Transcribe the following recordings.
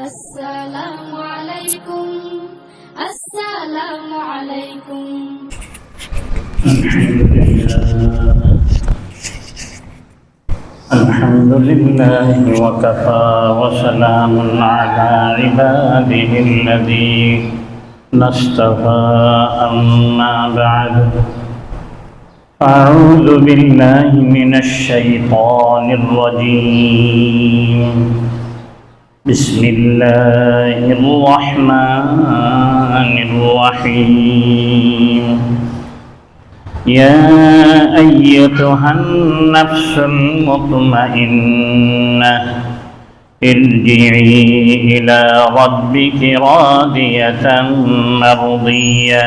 السلام عليكم السلام عليكم الحمد لله وكفى وسلام على عباده الذين اصطفى أما بعد أعوذ بالله من الشيطان الرجيم بسم الله الرحمن الرحيم يا أيتها النفس المطمئنة ارجعي إلى ربك راضية مرضية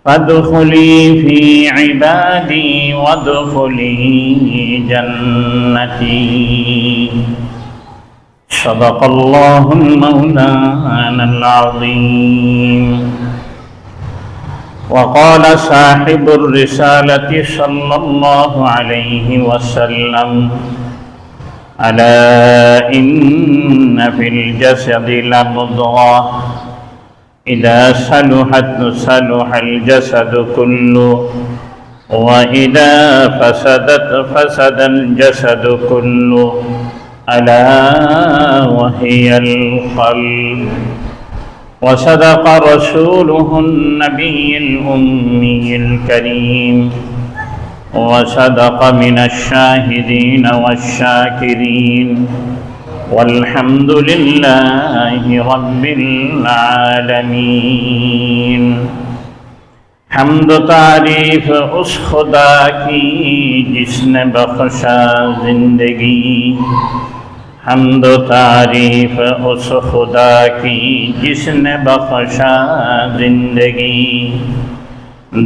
فادخلي في عبادي وادخلي جنتي صدق الله المولانا العظيم وقال صاحب الرسالة صلى الله عليه وسلم ألا إن في الجسد لمضغة إذا صلحت صلح الجسد كله وإذا فسدت فسد الجسد كله ألا وهي القلب وصدق رسوله النبي الأمي الكريم وصدق من الشاهدين والشاكرين والحمد لله رب العالمين حمد تعریف اس خدا کی جس نے بخشا زندگی حمد و تعریف اس خدا کی جس نے بخشا زندگی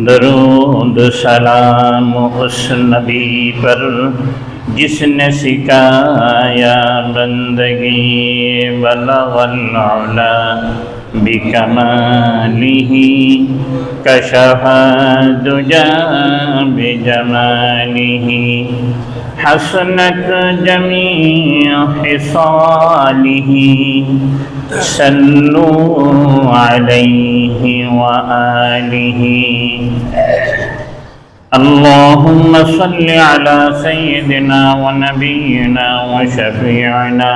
درود سلام اس نبی پر جس نے سکھایا بندگی بلغ العلا بکمالہ کشف الدجی بجمالہ حسنت جميع خصاله صلوا عليه وآله اللهم صل على سيدنا ونبينا وشفيعنا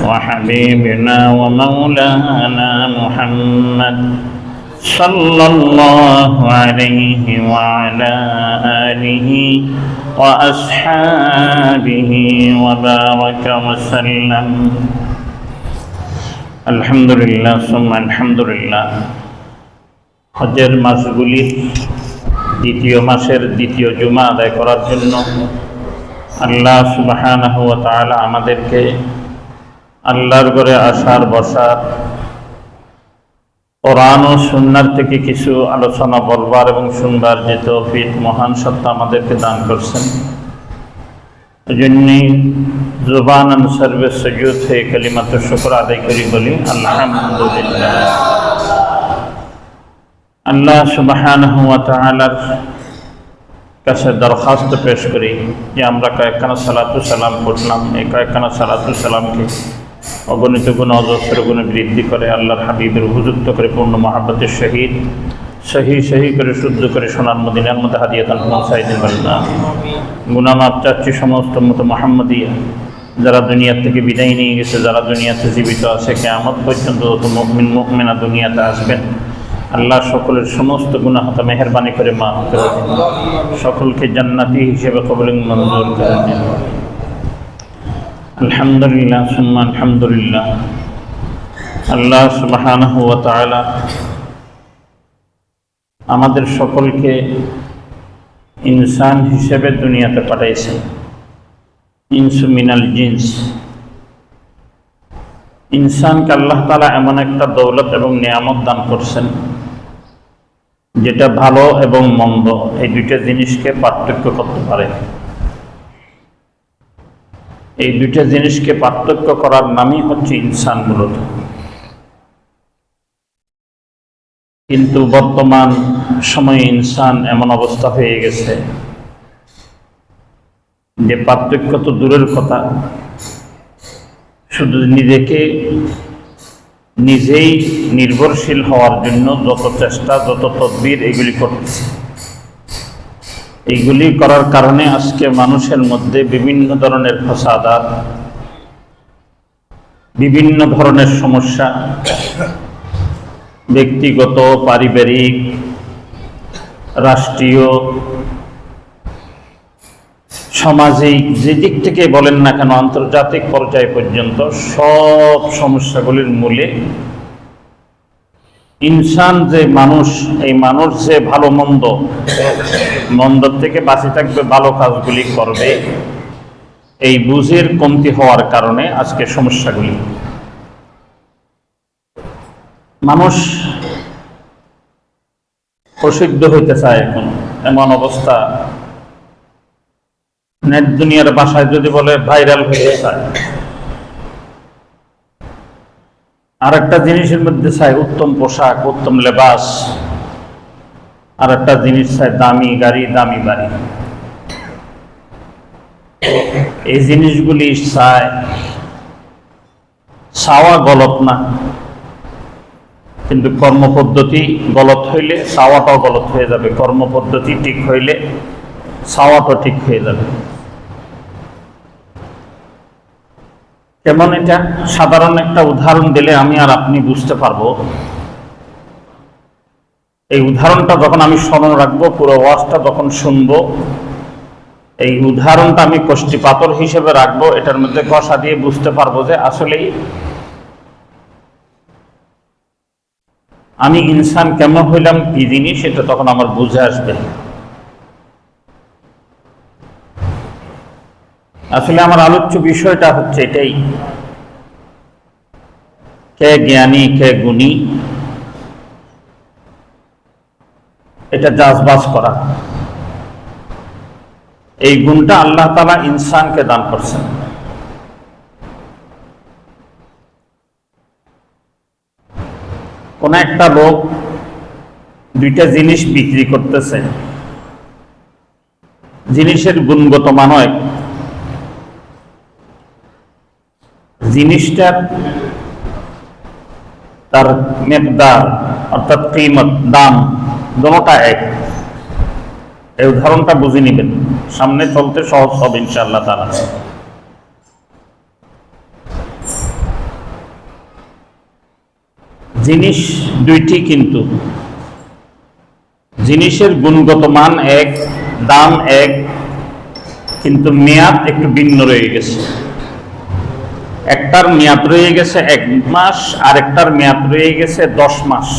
وحبيبنا ومولانا محمد صلى الله عليه وعلى آله وأصحابه وبارك وسلم الحمد لله ثم الحمد لله হজের মাসগুলির দ্বিতীয় মাসের দ্বিতীয় জুমা আদায় করার জন্য আল্লাহ সুবহানাহু ওয়া তাআলা আমাদেরকে আল্লাহর ঘরে আসার বসার কোরআন ও সুন্নাহ থেকে কিছু আলোচনা বলবার এবং শুনবার যে তৌফিক মহান সত্তা আমাদেরকে দান করছেন এজন্যই জুবানান সর্বে সুজুদ হয়ে কালিমাত শুকর আদায় করি বলি আলহামদুলিল্লাহ। আল্লাহ সুবহানাহু ওয়া তাআলার কাছে দরখাস্ত পেশ করি যে আমরা কয়েকখানা সালাতু সালাম পড়লাম, এই কয়েকখানা সালাতু সালামকে অগণিত গুণ অজস্র গুণে বৃদ্ধি করে আল্লাহর হাবিবের উপযুক্ত করে পূর্ণ মহাব্বতের সহিত সহি করে শুদ্ধ করে সোনার মদিনার মধ্যে হাদিয়াতান পৌঁছাই দিন না। গুনামাপ চাচ্ছি সমস্ত মতো মুহাম্মদিয়া যারা দুনিয়ার থেকে বিদায় নিয়ে গেছে, যারা দুনিয়াতে জীবিত আছে, কিয়ামত পর্যন্ত যত মুমিন মুমিনা দুনিয়াতে আসবেন আল্লাহ সকলের সমস্ত গুনাহ হতে মেহেরবানি করে মাফ করে দিন, সকলকে জান্নাতি হিসেবে কবুল মঞ্জুর করে দিন। আলহামদুলিল্লাহ সুম্মা আলহামদুলিল্লাহ। আল্লাহ সুবহানাহু ওয়া তাআলা আমাদের সকলকে ইনসান হিসেবে দুনিয়াতে পাঠাইছেন, ইনসু মিনাল জিন্স। ইনসানকে আল্লাহ তাআলা এমন একটা দৌলত এবং নিয়ামত দান করছেন যেটা ভালো এবং মন্দ এই দুইটা জিনিসকে পার্থক্য করতে পারে। এই দুইটা জিনিসকে পার্থক্য করার নামই হচ্ছে ইনসান মূলত। কিন্তু বর্তমান সময়ে ইনসান এমন অবস্থা হয়ে গেছে যে পার্থক্য তো দূরের কথা, শুধু নিজেকে নিজেই নির্ভরশীল হওয়ার জন্য যত চেষ্টা, যত তদবির এগুলি করতেছে। এইগুলি করার কারণে আজকে মানুষের মধ্যে বিভিন্ন ধরনের ফাসাদাত, বিভিন্ন ধরনের সমস্যা, ব্যক্তিগত, পারিবারিক, রাষ্ট্রীয়, সামাজিক, যে দিক থেকে বলেন না কেন, আন্তর্জাতিক পর্যায় পর্যন্ত সব সমস্যাগুলির মূলে ইনসান যে মানুষ, এই মানুষ যে ভালো মন্দ থেকে বাঁচে থাকবে, ভালো কাজগুলি করবে, এই বুঝের কমতি হওয়ার কারণে আজকে সমস্যাগুলি। মানুষ প্রসিদ্ধ হইতে চায় এখন, এমন অবস্থা। নেট দুনিয়ার ভাষায় যদি বলে ভাইরাল হইতে চায়। আর একটা জিনিসের মধ্যে চায় উত্তম পোশাক, উত্তম লেবাস। আর একটা জিনিস চায় দামি গাড়ি, দামি বাড়ি। এই জিনিসগুলি চায়। চাওয়া গলত না, কিন্তু কর্মপদ্ধতি গলত হইলে চাওয়াটাও গলত হয়ে যাবে। কর্মপদ্ধতি ঠিক হইলে চাওয়াটাও ঠিক হয়ে যাবে। কেমন এটা? সাধারণ একটা উদাহরণ দিলে আমি আর আপনি বুঝতে পারবো। এই উদাহরণটা যখন আমি স্মরণ রাখবো, পুরো ওয়াজটা যখন শুনবো, এই উদাহরণটা আমি কষ্টি পাথর হিসেবে রাখবো। এটার মধ্যে কষা দিয়ে বুঝতে পারবো যে আসলেই আমি ইনসান কেমন হইলাম, কি জিনিস, এটা তখন আমার বুঝে আসবে। আসলে আমার আলোচ্য বিষয়টা হচ্ছে এটাই, কে জ্ঞানী, কে গুণী, এটা যাচবাস করা। এই গুণটা আল্লাহ তাআলা ইনসানকে দান করছেন। কোন একটা লোক দুইটা জিনিস বিক্রি করতেছে, জিনিসের গুণগত মান এক, জিনিসটার তার মেকদার অর্থাৎ কিমত, দাম দুটোটা এক। এই উদাহরণটা বুঝে নেবেন, সামনে চলতে সহজ হবে ইনশাআল্লাহ তাআলা। জিনিস দুইটি, কিন্তু জিনিসের গুণগত মান এক, দাম এক, কিন্তু মেয়াদ একটু ভিন্ন রয়ে গেছে। একটার মেয়াদ রয়ে গেছে 1 মাস, আর একটার মেয়াদ রয়ে গেছে 10 মাস।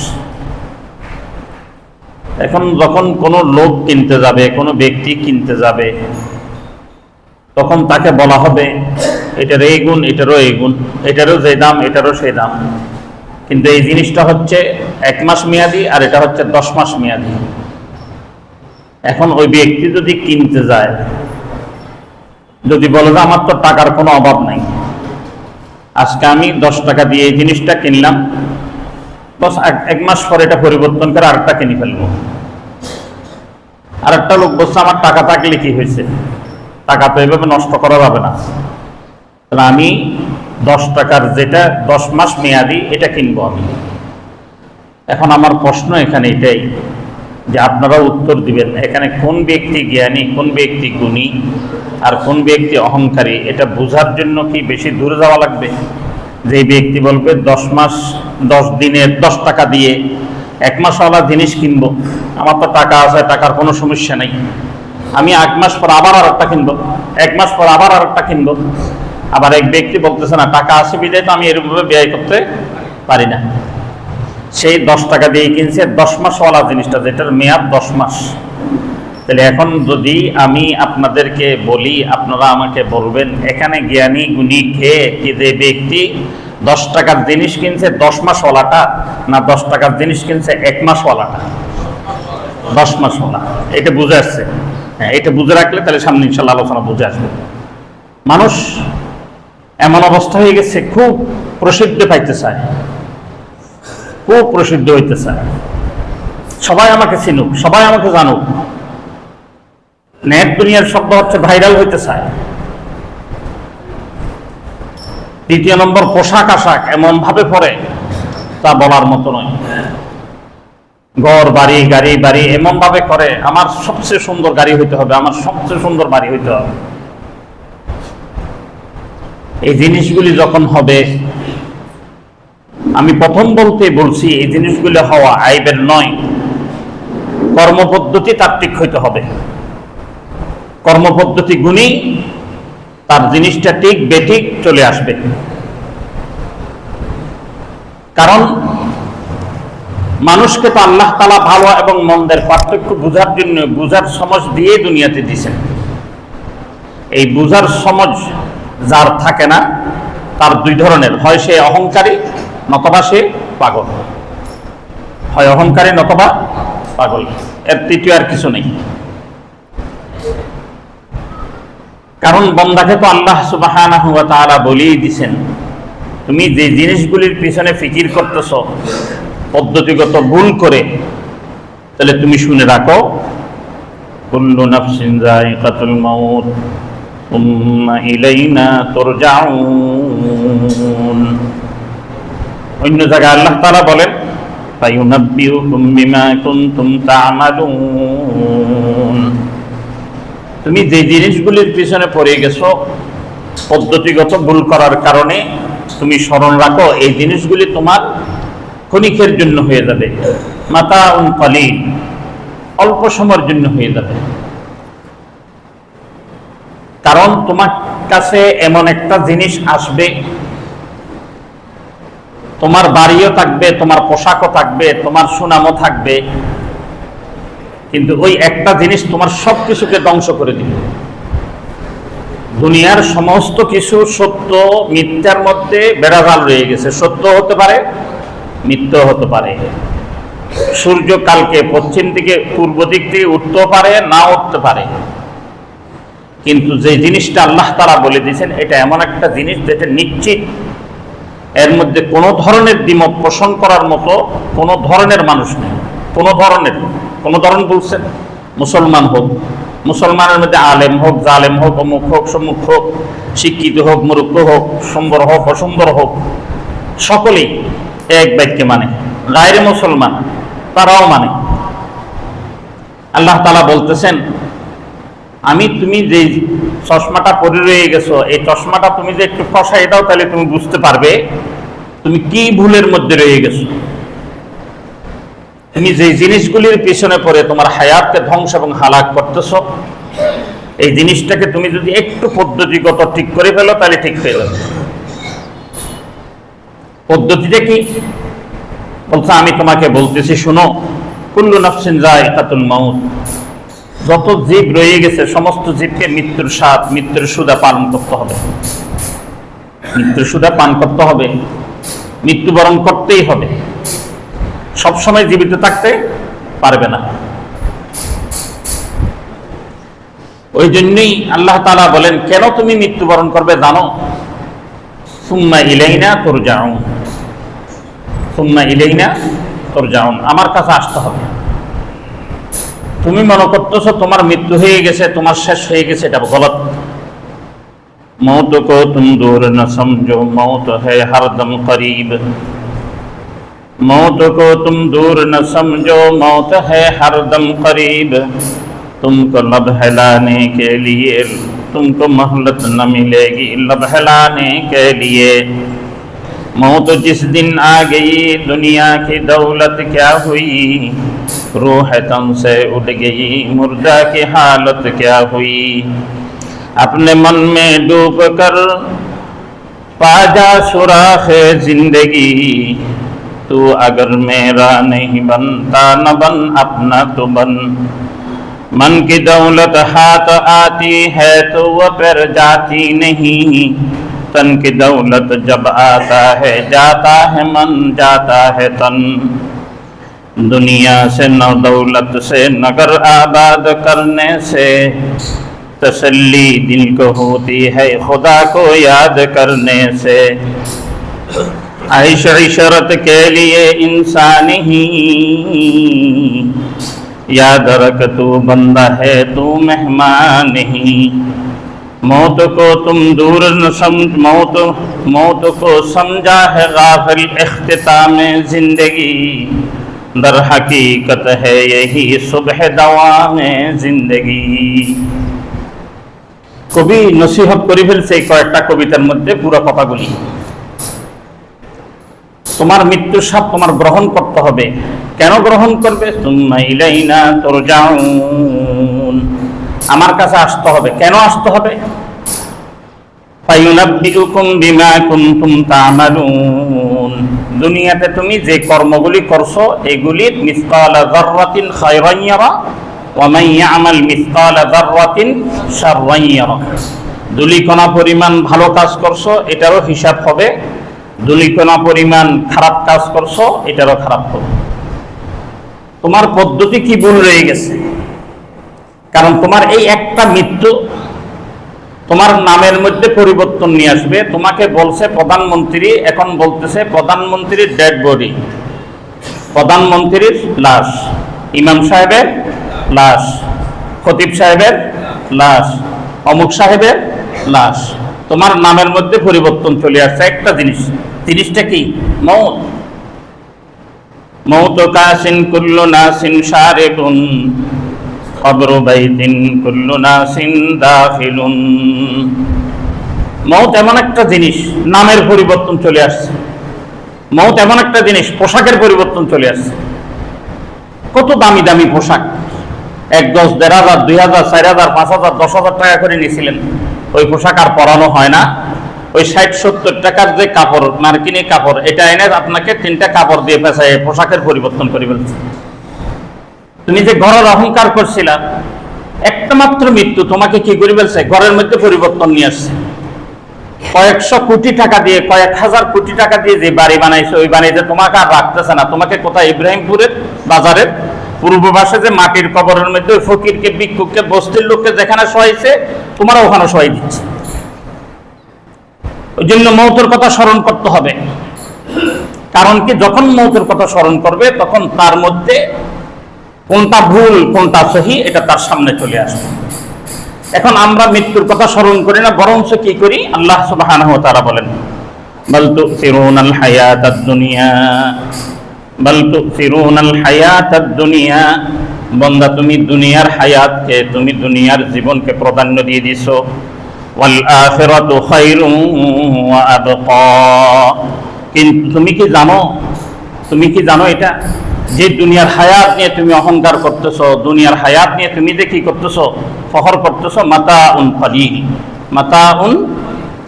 এখন যখন কোনো লোক কিনতে যাবে, কোনো ব্যক্তি কিনতে যাবে, তখন তাকে বলা হবে এটার এই গুণ, এটারও এই গুণ, এটারও যে দাম, এটারও সেই দাম, কিন্তু এই জিনিসটা হচ্ছে 1 মাস মেয়াদি আর এটা হচ্ছে 10 মাস মেয়াদি। এখন ওই ব্যক্তি যদি কিনতে যায়, যদি বলে যে আমার তো টাকার কোনো অভাব নাই, আজকে আমি 10 টাকা দিয়ে এই জিনিসটা কিনলাম, বস 1 মাস পরে এটা পরিবর্তন করে আরেকটা কিনে ফেলবো। আর একটা লোক বলছে আমার টাকা থাকলে কি হয়েছে, টাকা তো এভাবে নষ্ট করা যাবে না, তাহলে আমি 10 টাকার যেটা 10 মাস মেয়াদি এটা কিনবো আমি। এখন আমার প্রশ্ন এখানে এটাই যে আপনারা উত্তর দিবেন, এখানে কোন ব্যক্তি জ্ঞানী, কোন ব্যক্তি গুণী, আর কোন ব্যক্তি অহংকারী, এটা বোঝার জন্য কি বেশি দূরে যাওয়া লাগবে? যে ব্যক্তি বলবে 10 মাস 10 দিনের 10 টাকা দিয়ে 1 মাসওয়ালা জিনিস কিনবো, আমার তো টাকা আছে, টাকার কোনো সমস্যা নেই, আমি 1 মাস পর আবার আরেকটা কিনবো, 1 মাস পর আবার আরেকটা কিনবো। আবার এক ব্যক্তি বলতেছে না, টাকা আছে বিধায় তো আমি এরকমভাবে ব্যয় করতে পারি না, সেই 10 টাকা দিয়ে কিনছে 10 মাসওয়ালা জিনিসটা, যেটার মেয়াদ 10 মাস। তাহলে এখন যদি আমি আপনাদেরকে বলি, আপনারা আমাকে বলবেন এখানে জ্ঞানী গুণী কে, কি যে ব্যক্তি 10 টাকার জিনিস কিনছে 10 মাসওয়ালাটা, না 10 টাকার জিনিস কিনছে 1 মাসওয়ালাটা? 10 মাসওয়ালা। এটা বুঝে আসছে? হ্যাঁ, এটা বুঝে রাখলে তাহলে সামনে ইনশাআল্লাহ আলোচনা বুঝে আসবে। মানুষ এমন অবস্থা হয়ে গেছে, খুব প্রসিদ্ধ পাইতে চায়, খুব প্রসিদ্ধ হইতে চায়, সবাই আমাকে চিনুক, সবাই আমাকে জানুক। নেট দুনিয়ার শব্দ হচ্ছে ভাইরাল হইতে চায়। দ্বিতীয় নম্বর, পোশাক আশাক এমন ভাবে পরে তা বলার মতো নয়। ঘর বাড়ি গাড়ি বাড়ি এমন ভাবে করে, আমার সবচেয়ে সুন্দর গাড়ি হইতে হবে, আমার সবচেয়ে সুন্দর বাড়ি হইতে হবে। এই জিনিসগুলি যখন হবে, আমি প্রথম বলছি এই জিনিসগুলি হওয়া আইবের নয়, কর্মপদ্ধতি তার ঠিক হইতে হবে। কর্মপদ্ধতি গুণী তার জিনিসটা ঠিক বেঠিক চলে আসবে। কারণ মানুষকে তো আল্লাহ তাআলা ভালো এবং মন্দের পার্থক্য বুঝার জন্য বুঝার সমঝ দিয়ে দুনিয়াতে দিয়েছেন। এই বুঝার সমঝ যার থাকে না, তার দুই ধরনের, হয় সে অহংকারী নতবা সে পাগল। হয় অহংকারী নতবা পাগল, এর তৃতীয় আর কিছু নেই। কারণ বান্দাকে তো আল্লাহ সুবহানাহু ওয়া তাআলা বলেই দিয়েছেন, তুমি যে জিনিসগুলির পিছনে ফিকির করতেছ পদ্ধতিগত ভুল করে, তাহলে তুমি শুনে রাখো, কুল্লু নাফসিন যায়িকাতুল মাউত সুম্মা ইলাইনা তুরজাউন। অন্য জায়গায় আল্লাহ তাআলা বলেন, ফায়ুনাব্বিউকুম বিমা কুনতুম তা'মালুন। তুমি যে জিনিসগুলির পিছনে পড়ে গেছো পদ্ধতিগত ভুল করার কারণে, তুমি স্মরণ রাখো এই জিনিসগুলি তোমার ক্ষণিকের জন্য হয়ে যাবে, মাতাউন কালিল, অল্প সময়ের জন্য হয়ে যাবে। কারণ তোমার কাছে এমন একটা জিনিস আসবে, তোমার বাড়িও থাকবে, তোমার পোশাকও থাকবে, তোমার সুনামও থাকবে, কিন্তু ওই একটা জিনিস তোমার সবকিছুকে ধ্বংস করে দিবে। দুনিয়ার সমস্ত কিছু সত্য মিথ্যার মধ্যে বেড়াজাল রয়ে গেছে। সত্য হতে পারে, মিথ্যা হতে পারে। সূর্য কালকে পশ্চিম দিকে পূর্ব দিক থেকে উঠতেও পারে, না উঠতে পারে। কিন্তু যে জিনিসটা আল্লাহ তাআলা বলে দিয়েছেন, এটা এমন একটা জিনিস যেটা নিশ্চিত, এর মধ্যে কোনো ধরনের দ্বিমত পোষণ করার মতো কোনো ধরনের মানুষ নেই। কোনো ধরন বলছেন, মুসলমান হোক, মুসলমানের মধ্যে আলেম হোক, জালেম হোক, অমুক হোক, সমুখ হোক, শিক্ষিত হোক, মূর্খ হোক, সুন্দর হোক, অসুন্দর হোক, সকলেই এক বাক্যে মানে। গায়রে মুসলমান তারাও মানে। আল্লাহ তাআলা বলতেছেন, তুমি যে চশমাটা পরে রয়ে গেছো, এই চশমাটা তুমি যে একটু ফসাই দাও, তাহলে তুমি বুঝতে পারবে তুমি কি ভুলের মধ্যে রয়ে গেছো। তুমি যে জিনিসগুলির পিছনে পড়ে তোমার হায়াতকে ধ্বংস এবং হালাক করতেছো, এই জিনিসটাকে তুমি যদি একটু পদ্ধতিগত ঠিক করে ফেলো, তাহলে ঠিক হয়ে যাবে। পদ্ধতিটা কি বলছে, আমি তোমাকে বলতেছি শুনো, কুল্লু নাফসিন যায়িকাতুল মাউত। যত জীব রয়ে গেছে সমস্ত জীবকে মৃত্যুর স্বাদ, মৃত্যুর সুধা পান করতে হবে। মৃত্যুর সুধা পান করতে হবে, মৃত্যুবরণ করতেই হবে। সবসময় জীবিত থাকতে পারবে না। ওই জন্যই আল্লাহ তাআলা বলেন, কেন তুমি মৃত্যুবরণ করবে জানো? সুম্মা ইলাইনা তুরজাউন। সুম্মা ইলাইনা তুরজাউন, আমার কাছে আসতে হবে। তুমি মনে করতেছো তোমার মৃত্যু হয়ে গেছে, তোমার শেষ হয়ে গেছে, এটা গলত। মौत को तुम दूर न समझो, मौत है हरदम करीब। मौत को तुम दूर न समझो, मौत है हरदम करीब। तुमको लब हिलाने के लिए तुमको मोहलत न मिलेगी, लब हिलाने के लिए। मौत जिस दिन आ गई, दुनिया की दौलत क्या हुई। रूह तन से उड़ गई, मुर्दा की हालत क्या हुई। अपने मन में डूब कर पाजा सुराखे जिंदगी। तू अगर मेरा नहीं बनता, न बन अपना तो बन। मन की दौलत हाथ आती है तो वह पर जाती नहीं। तन की दौलत जब आता है, जाता है मन, जाता है तन। दुनिया से न दौलत से नगर आबाद करने से तसल्ली दिल को होती है, खुदा को याद करने से। ऐश इशरत के लिए इंसान ही, याद रख तू बंदा है तू मेहमान ही। मौत को तुम दूर न समझ मौत को समझा है गाफिल इख्तिताम जिंदगी दर हकीकत है यही सुबह दवाम जिंदगी। কবি নসিহত করে ফেলছে এই কয়েকটা কবিতার মধ্যে পুরো কথাগুলি। তোমার মৃত্যুর স্বাদ তোমার গ্রহণ করতে হবে। কেন গ্রহণ করবে? সুম্মা ইলাইনা তুরজাউন, আমার কাছে আসতে হবে। কেন আসতে হবে? ফায়ুনাব্বিউকুম বিমা কুনতুম তা'মালুন, দুনিয়াতে তুমি যে কর্মগুলি করছো এগুলির মিসকালা যাররাতিন খায়রান ইয়ারা ওয়া মান ইয়ামাল মিসকালা যাররাতিন শাররান ইয়ারা, দুলিকণা পরিমাণ ভালো কাজ করছো এটারও হিসাব হবে, দুলিকণা পরিমাণ খারাপ কাজ করছো এটারও খারাপ হবে। তোমার পদ্ধতি কি ভুল রয়ে গেছে? কারণ তোমার এই একটা মৃত্যু তোমার নামের মধ্যে পরিবর্তন নিয়ে আসবে। তোমাকে বলছে প্রধানমন্ত্রী, এখন বলতেছে প্রধানমন্ত্রীর ডেড বডি, প্রধানমন্ত্রীর লাশ, ইমাম সাহেবের লাশ, খতিব সাহেবের লাশ, অমুক সাহেবের লাশ। তোমার নামের মধ্যে পরিবর্তন চলে আসছে একটা জিনিস। জিনিসটা কি? মৌত। মৌত কাসিন কুল্লু নাসিন শারিবুন কবরু বাইতিন কুল্লু নাসিন দাখিলুন। মৌত এমন একটা জিনিস, নামের পরিবর্তন চলে আসছে। মৌত এমন একটা জিনিস, পোশাকের পরিবর্তন চলে আসছে। কত দামি দামি পোশাক, 1 10 1500 2000 4000 5000 10,000 টাকা করে নিয়েছিলেন, ওই পোশাক আর পরানো হয় না। ওই 60-70 টাকার যে কাপড়, মার্কিনি কাপড়, এটা এনে আপনাকে 3টা কাপড় দিয়ে পেঁচায় পোশাকের পরিবর্তন করে ফেলছে। তুমি যে ঘরের অহংকার করছিলা, একটা মাত্র মৃত্যু তোমাকে কি করে ফেলছে? ঘরের মধ্যে পরিবর্তন নিয়ে আসছে। কয়েকশো কোটি টাকা দিয়ে, কয়েক হাজার কোটি টাকা দিয়ে যে বাড়ি বানাইছে, ওই বাড়িতে তোমাকে আর রাখতেছে না। তোমাকে কোথায়? ইব্রাহিমপুরের বাজারের পূর্ব পাশে যে মাটির কবরের মধ্যে ওই ফকিরকে, ভিক্ষুককে, বস্তির লোককে যেখানে শোয়াইছে, তোমার ওখানে শোয়াই দিচ্ছে। ওই জন্য মৌতের কথা স্মরণ করতে হবে। কারণ কি? যখন মৌতের কথা স্মরণ করবে তখন তার মধ্যে কোনটা ভুল কোনটা সহি এটা তার সামনে চলে আসবে। এখন আমরা মৃত্যুর কথা স্মরণ করি না, বরঞ্চ কি করি? আল্লাহ সুবহানাহু ওয়া তাআলা বলেন, বাল তুসিরুনাল হায়াতাদ দুনিয়া, বাল তুসিরুনাল হায়াতাদ দুনিয়া, বান্দা তুমি দুনিয়ার হায়াতকে, তুমি দুনিয়ার জীবনকে প্রাধান্য দিয়ে দিছো। ওয়াল আখিরাতু খায়রুন ওয়া আবকা, কিন্তু তুমি কি জানো, তুমি কি জানো এটা যে দুনিয়ার হায়াত নিয়ে তুমি অহংকার করতেছো, দুনিয়ার হায়াত নিয়ে তুমি যে কি করতেছো? ফখর করতেছো। মাতাউন কলিল, মাতাউন,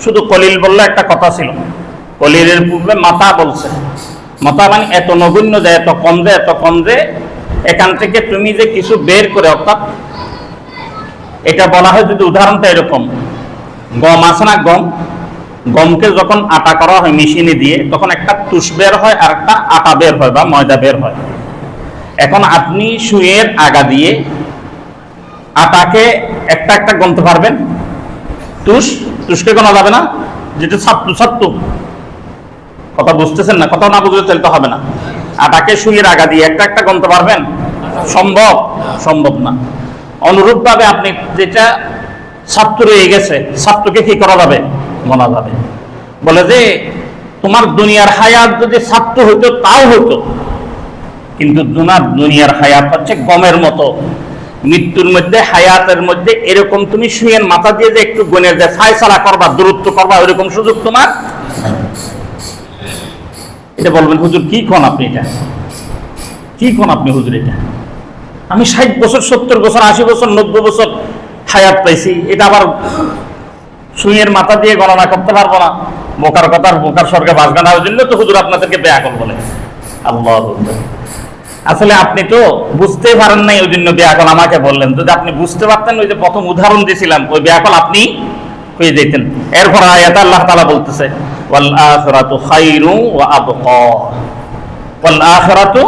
শুধু কলিল বললে একটা কথা ছিল, কলিলের পূর্বে মাতা বলছে। মাতা মানে এত নগণ্য যে, এত কম যে, এত কম যে এখান থেকে তুমি যে কিছু বের করে, অর্থাৎ এটা বলা হয়, যদি উদাহরণটা এরকম, গম আছে না, গম, গমকে যখন আটা করা হয় মেশিনে দিয়ে, তখন একটা তুষ বের হয় আর একটা আটা বের হয় বা ময়দা বের হয়। এখন আপনি সুইয়ের আগা দিয়ে আটাকে একটা একটা গণতে পারবেন? তুষকে গোনা যাবে না, যেটা ছাত্তু ছাত্তু। কথা বুঝতেছেন না? কথা না বুঝলে চলতে হবে না। আটাকে সুইয়ের আগা দিয়ে একটা একটা গণতে পারবেন? সম্ভব? সম্ভব না। অনুরূপভাবে আপনি যেটা ছাত্র রয়ে গেছে, ছাত্রকে কি করা যাবে? গোনা যাবে। বলে যে তোমার দুনিয়ার হায়াত যদি ছাত্র হইতো তাও হইতো, কিন্তু দুনিয়ার হায়াত হচ্ছে গমের মতো। মৃত্যুর মধ্যে, হায়াতের মধ্যে এরকম তুমি শুয়ের মাথা দিয়ে যে একটু গণের যে ফায়সালা করবা, দূরত্ব করবা, ওইরকম সুযোগ তোমার। এটা বলবেন, হুজুর কি কোন আপনি, এটা কি কোন আপনি হুজুর? এটা আমি 60 বছর 70 বছর 80 বছর 90 বছর হায়াত পাইছি, এটা আবার সুইয়ের মাথা দিয়ে গণনা করতে পারবো না? বোকার কথা, বোকার স্বর্গে বাসবে না। ওই জন্য তো হুজুর আপনাদেরকে ব্যাকল বলে। আল্লাহ, আসলে আপনি তো বুঝতে পারেন নাই, ওই জন্য ব্যাকল আমাকে বললেন। যদি আপনি বুঝতে পারতেন, ওই যে প্রথম উদাহরণ দিয়েছিলাম, ওই ব্যাকল আপনি হয়ে যেতেন। এরপর আয়াতে আল্লাহ তাআলা বলতেছে, ওয়াল আখিরাতু খায়রুন ওয়া আবকা, ওয়াল আখিরাতু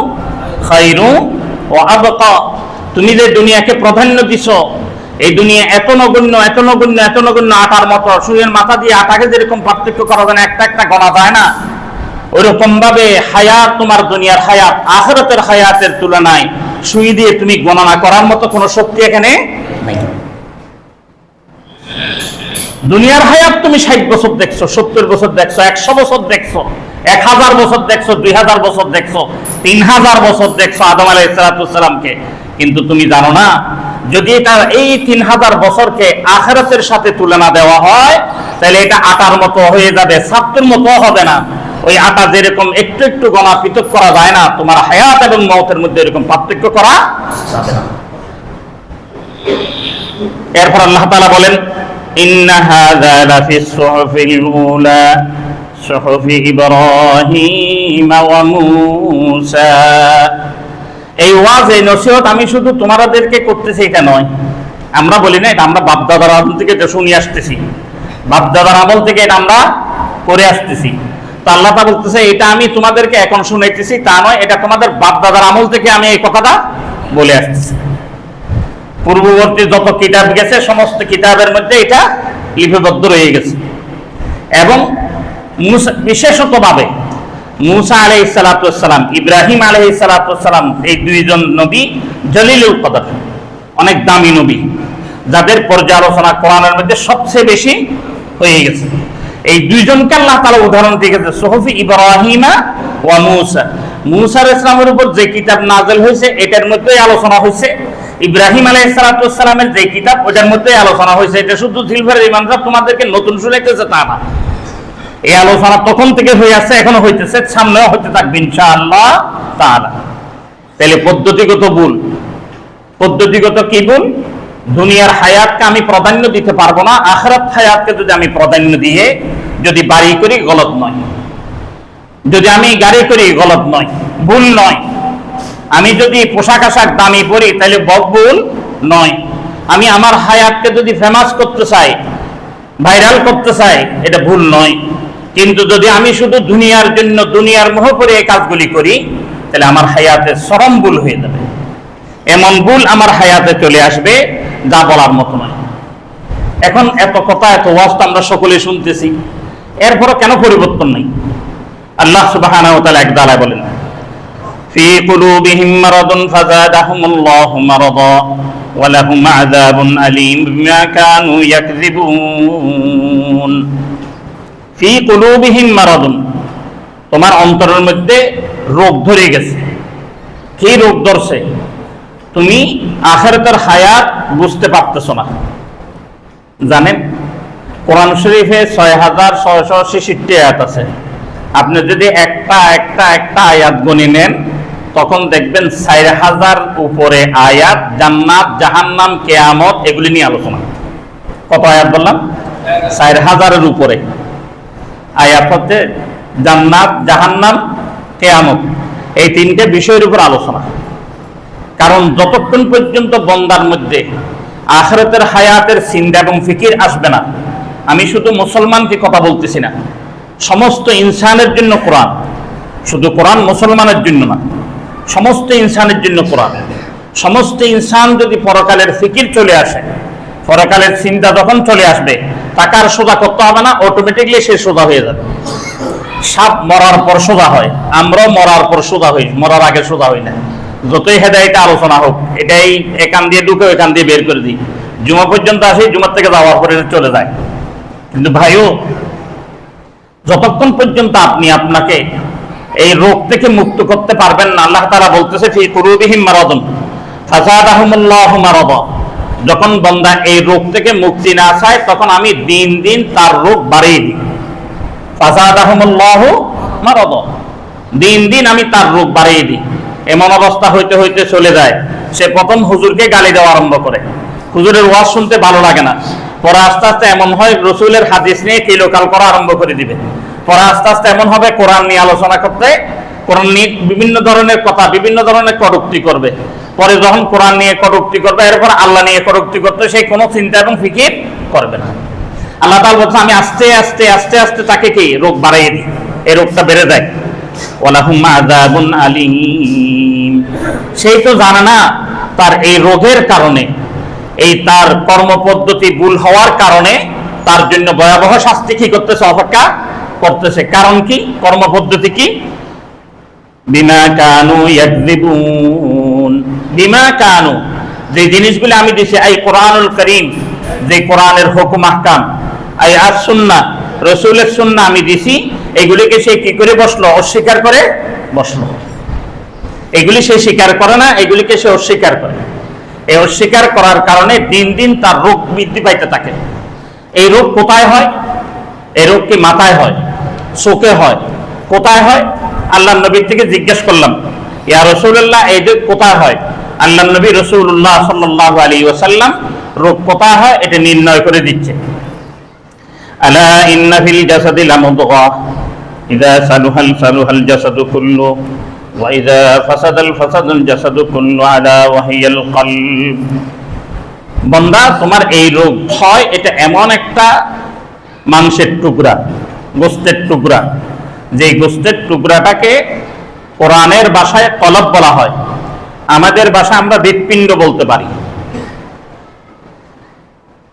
খায়রুন ওয়া আবকা। তুমি যে দুনিয়াকে প্রাধান্য দিছো, এই দুনিয়া এত নগণ্য, এত নগণ্য, এত নগণ্য, আটার মতো। সুইয়ের মাথা দিয়ে আটাকে যেরকম পার্থক্য করা যায় না, একটা একটা গণা যায় না, ওইরকম ভাবে হায়াত, তোমার দুনিয়ার হায়াত আখিরাতের হায়াতের তুলনায় সুই দিয়ে তুমি গণনা করার মতো কোনো শক্তি এখানে নাই। দুনিয়ার হায়াত তুমি 60 বছর দেখছো, 70 বছর দেখছো, 100 বছর দেখছো, 1000 বছর দেখছো, 2000 বছর দেখছো, 3000 বছর দেখছো আদম আলাইহিস সালামকে। কিন্তু তুমি জানো না, যদি এটা এই 3000 বছরকে আখিরাতের সাথে তুলনা দেওয়া হয়, তাহলে এটা আটার মতো হয়ে যাবে, ছাত্রের মতো হবে না। ওই আটা যেরকম একটু একটু গণা পৃথক করা যায় না, তোমার হায়াত এবং মওতের মধ্যে এরকম পার্থক্য করা যাবে না। এরপর আল্লাহ তাআলা বলেন, ইন্না হাযা লাফিস সুহুফিল উলা সুহুফি ইব্রাহিম ওয়া মূসা। এই ওয়াজ, এই নসিহত আমি শুধু তোমাদেরকে করতেছি এটা নয়। আমরা বলি না, এটা আমরা বাপদাদার আমল থেকে এটা শুনে আসতেছি, বাপদাদার আমল থেকে এটা আমরা করে আসতেছি। তো আল্লাহ তাআলা বলতেছে, এটা আমি তোমাদেরকে এখন শুনাইতেছি তা নয়, এটা তোমাদের বাপদাদার আমল থেকে আমি এই কথাটা বলে আসতেছি। পূর্ববর্তী যত কিতাব গেছে সমস্ত কিতাবের মধ্যে এটা লিপিবদ্ধ রয়ে গেছে। এবং বিশেষতভাবে মূসা আলাইহিস সালাতু ওয়াস সালাম, ইব্রাহিম আলাইহিস সালাতু ওয়াস সালাম, এই দুইজন নবী জলিলুল কদর, অনেক দামি নবী, যাদের পর্যালোচনা কোরআনের মধ্যে সবচেয়ে বেশি হয়ে গেছে। এই দুইজনকে আল্লাহ তাআলা উদাহরণ দিয়ে গেছে, সুহুফি ইব্রাহিম ওয়া মূসা। মূসা আলাইহিস সালামের উপর যে কিতাব নাযিল হয়েছে এটার মধ্যেই আলোচনা হয়েছে, ইব্রাহিম আলাইহিস সালাতু ওয়াস সালামের যে কিতাব ওটার মধ্যেই আলোচনা হয়েছে। এটা শুধু জিলফারের ইমাম সাহেব তোমাদেরকে নতুন শুনাইতেছে তা না, এই আলোচনা তখন থেকে হয়ে আসছে, এখনো হইতেছে, সামনেও হতে থাকবে ইনশাআল্লাহ তাআলা। তাহলে পদ্ধতিগত ভুল, পদ্ধতিগত কি ভুল? দুনিয়ার হায়াতকে আমি প্রাধান্য দিতে পারবো না, আখিরাত হায়াতকে যদি আমি প্রাধান্য দিয়ে যদি বাড়ি করি গলত নয়, যদি আমি গাড়ি করি গলত নয়, ভুল নয়। আমি যদি পোশাক আশাক দামি পরি তাহলে ভুল নয়। আমি আমার হায়াতকে যদি ফেমাস করতে চাই, ভাইরাল করতে চাই, এটা ভুল নয়। কিন্তু যদি আমি শুধু দুনিয়ার জন্য দুনিয়ার মোহ করে এই কাজগুলি করি, তাহলে আমার হায়াতে চরম ভুল হয়ে যাবে। এমন ভুল আমার হায়াতে চলে আসবে যা বলার মতো নয়। এখন এত কথা, এত ওয়াজ তো আমরা সকলে শুনতেছি, এরপরও কেন পরিবর্তন নেই? আল্লাহ সুবহানাহু ওয়া তাআলা এক দালায় বলেন, ফি কুলুবিহিম মারাদুন ফাযাদাহুমুল্লাহু মারাদা ওয়া লাহুম আযাবুন আলীম বিমা কানু ইয়াকযিবুন। ফি কুলুবিহিম মারাদুন, তোমার অন্তরের মধ্যে রোগ ধরে গেছে। কি রোগ ধরছে? তুমি আখিরাতের হায়াত বুঝতে পারতেছ না। জানেন, কোরআন শরীফে ৬৬৬৬ আয়াত আছে। আপনি যদি একটা একটা একটা আয়াত গণে নেন, তখন দেখবেন ৪,০০০ উপরে আয়াত জান্নাত, জাহান্নাম, কিয়ামত এগুলি নিয়ে আলোচনা। কত আয়াত বললাম? ৪,০০০-এর উপরে আয়াত হচ্ছে জান্নাত, জাহান্নাম, কিয়ামত, এই তিনটে বিষয়ের উপর আলোচনা। কারণ যতক্ষণ পর্যন্ত বন্দার মধ্যে আখিরাতের হায়াতের চিন্তা এবং ফিকির আসবে না, আমি শুধু মুসলমানকে কথা বলতেছি না, সমস্ত ইনসানের জন্য কোরআন, শুধু কোরআন মুসলমানের জন্য না, সমস্ত ইনসানের জন্য কোরআন। সমস্ত ইনসান যদি পরকালের ফিকির চলে আসে, পরকালের চিন্তা যখন চলে আসবে, তাকে আর সোজা করতে হবে না, অটোমেটিকলি সে সোজা হয়ে যাবে। সাপ মরার পর সোজা হয়, আমরাও মরার পর সোজা হই, মরার আগে সোজা হই না। যতই হেদায়েতে আলোচনা হোক, এটাই একান দিয়ে ঢুকে এখান দিয়ে বের করে দিই, জুমা পর্যন্ত আসি, জুমার থেকে যাওয়ার পরে চলে যায়। কিন্তু ভাইও, যতক্ষণ পর্যন্ত আপনি আপনাকে এই রোগ থেকে মুক্ত করতে পারবেন না, আল্লাহ তাআলা বলতেছে ফি কুলুবিহিম মারাদুন ফাযাদাহুমুল্লাহু মারাদা। যখন বান্দা এই রোগ থেকে মুক্তি না চায়, তখন আমি দিন দিন তার রোগ বাড়িয়ে দিই। ফাযাদাহুমুল্লাহু মারাদা, দিন দিন আমি তার রোগ বাড়িয়ে দিই। এমন অবস্থা হইতে হইতে চলে যায়, সে প্রথম হুজুরকে গালি দেওয়া আরম্ভ করে, হুজুরের ওয়াজ শুনতে ভালো লাগে না। পরে আস্তে আস্তে এমন হয় রসুলের হাদিস নিয়ে কিলোকাল করা আরম্ভ করে দিবে। পরে আস্তে আস্তে এমন হবে কোরআন নিয়ে আলোচনা করতে, কোরআন নিয়ে বিভিন্ন ধরনের কথা, বিভিন্ন ধরনের কটূক্তি করবে। পরে যখন কোরআন নিয়ে কটূক্তি করবে, এরপর আল্লাহ নিয়ে কটূক্তি করতে সেই কোনো চিন্তা এবং ফিকির করবে না। আল্লাহ তাআলা বলছে, আমি আস্তে আস্তে আস্তে আস্তে তাকে কি রোগ বাড়াইয়ে দিই, এই রোগটা বেড়ে যায়। ওয়ালাহুম আযাবুন আলীম, সেই তো জানে না তার এই রোগের কারণে, এই তার কর্মপদ্ধতি ভুল হওয়ার কারণে তার জন্য ভয়াবহ শাস্তি কি করতেছে, অপেক্ষা করতেছে। কারণ কি? কর্মপদ্ধতি কি? বিমা কানু ইয়াকযিবুন, বিমা কানু, যে জিনিসগুলো আমি দিছি, এই কোরআনুল কারীম, যে কোরআনের হুকুম আহকাম, আই আর সুন্নাহ, রাসূলের সুন্নাহ আমি দিছি, এগুলিকে সে কি করে বসলো? অস্বীকার করে বসলো। এগুলি সে স্বীকার করে না, এগুলিকে সে অস্বীকার করে। এই অস্বীকার করার কারণে দিন দিন তার রোগ বৃদ্ধি পাইতে থাকে। এই রোগ কোথায় হয়? এই রোগ কি মাথায় হয়, চোখে হয়, কোথায় হয়? আল্লাহর নবীর থেকে জিজ্ঞেস করলাম, ইয়া রাসূলুল্লাহ, এই রোগ কোথায় হয়? আল্লাহর নবী রাসূলুল্লাহ সাল্লাল্লাহু আলাইহি ওয়াসাল্লাম রোগ কোথায় হয় এটা নির্ণয় করে দিচ্ছে। আলা ইন্না ফিল জাসাদি লামুদগাহ ইযা সালুহাল সালুহাল জাসাদু কুল্লু ওয়া ইযা ফাসাদাল ফাসাদাল জাসাদু কুল্লু আলা ওয়া হিয়াল কলব। বান্দা, তোমার এই রোগ হয়, এটা এমন একটা মাংসের টুকরা, গোশতের টুকরা, যে গোশতের টুকরাটাকে কোরআনের ভাষায় কলব বলা হয়, আমাদের ভাষায় আমরা হৃৎপিণ্ড বলতে পারি।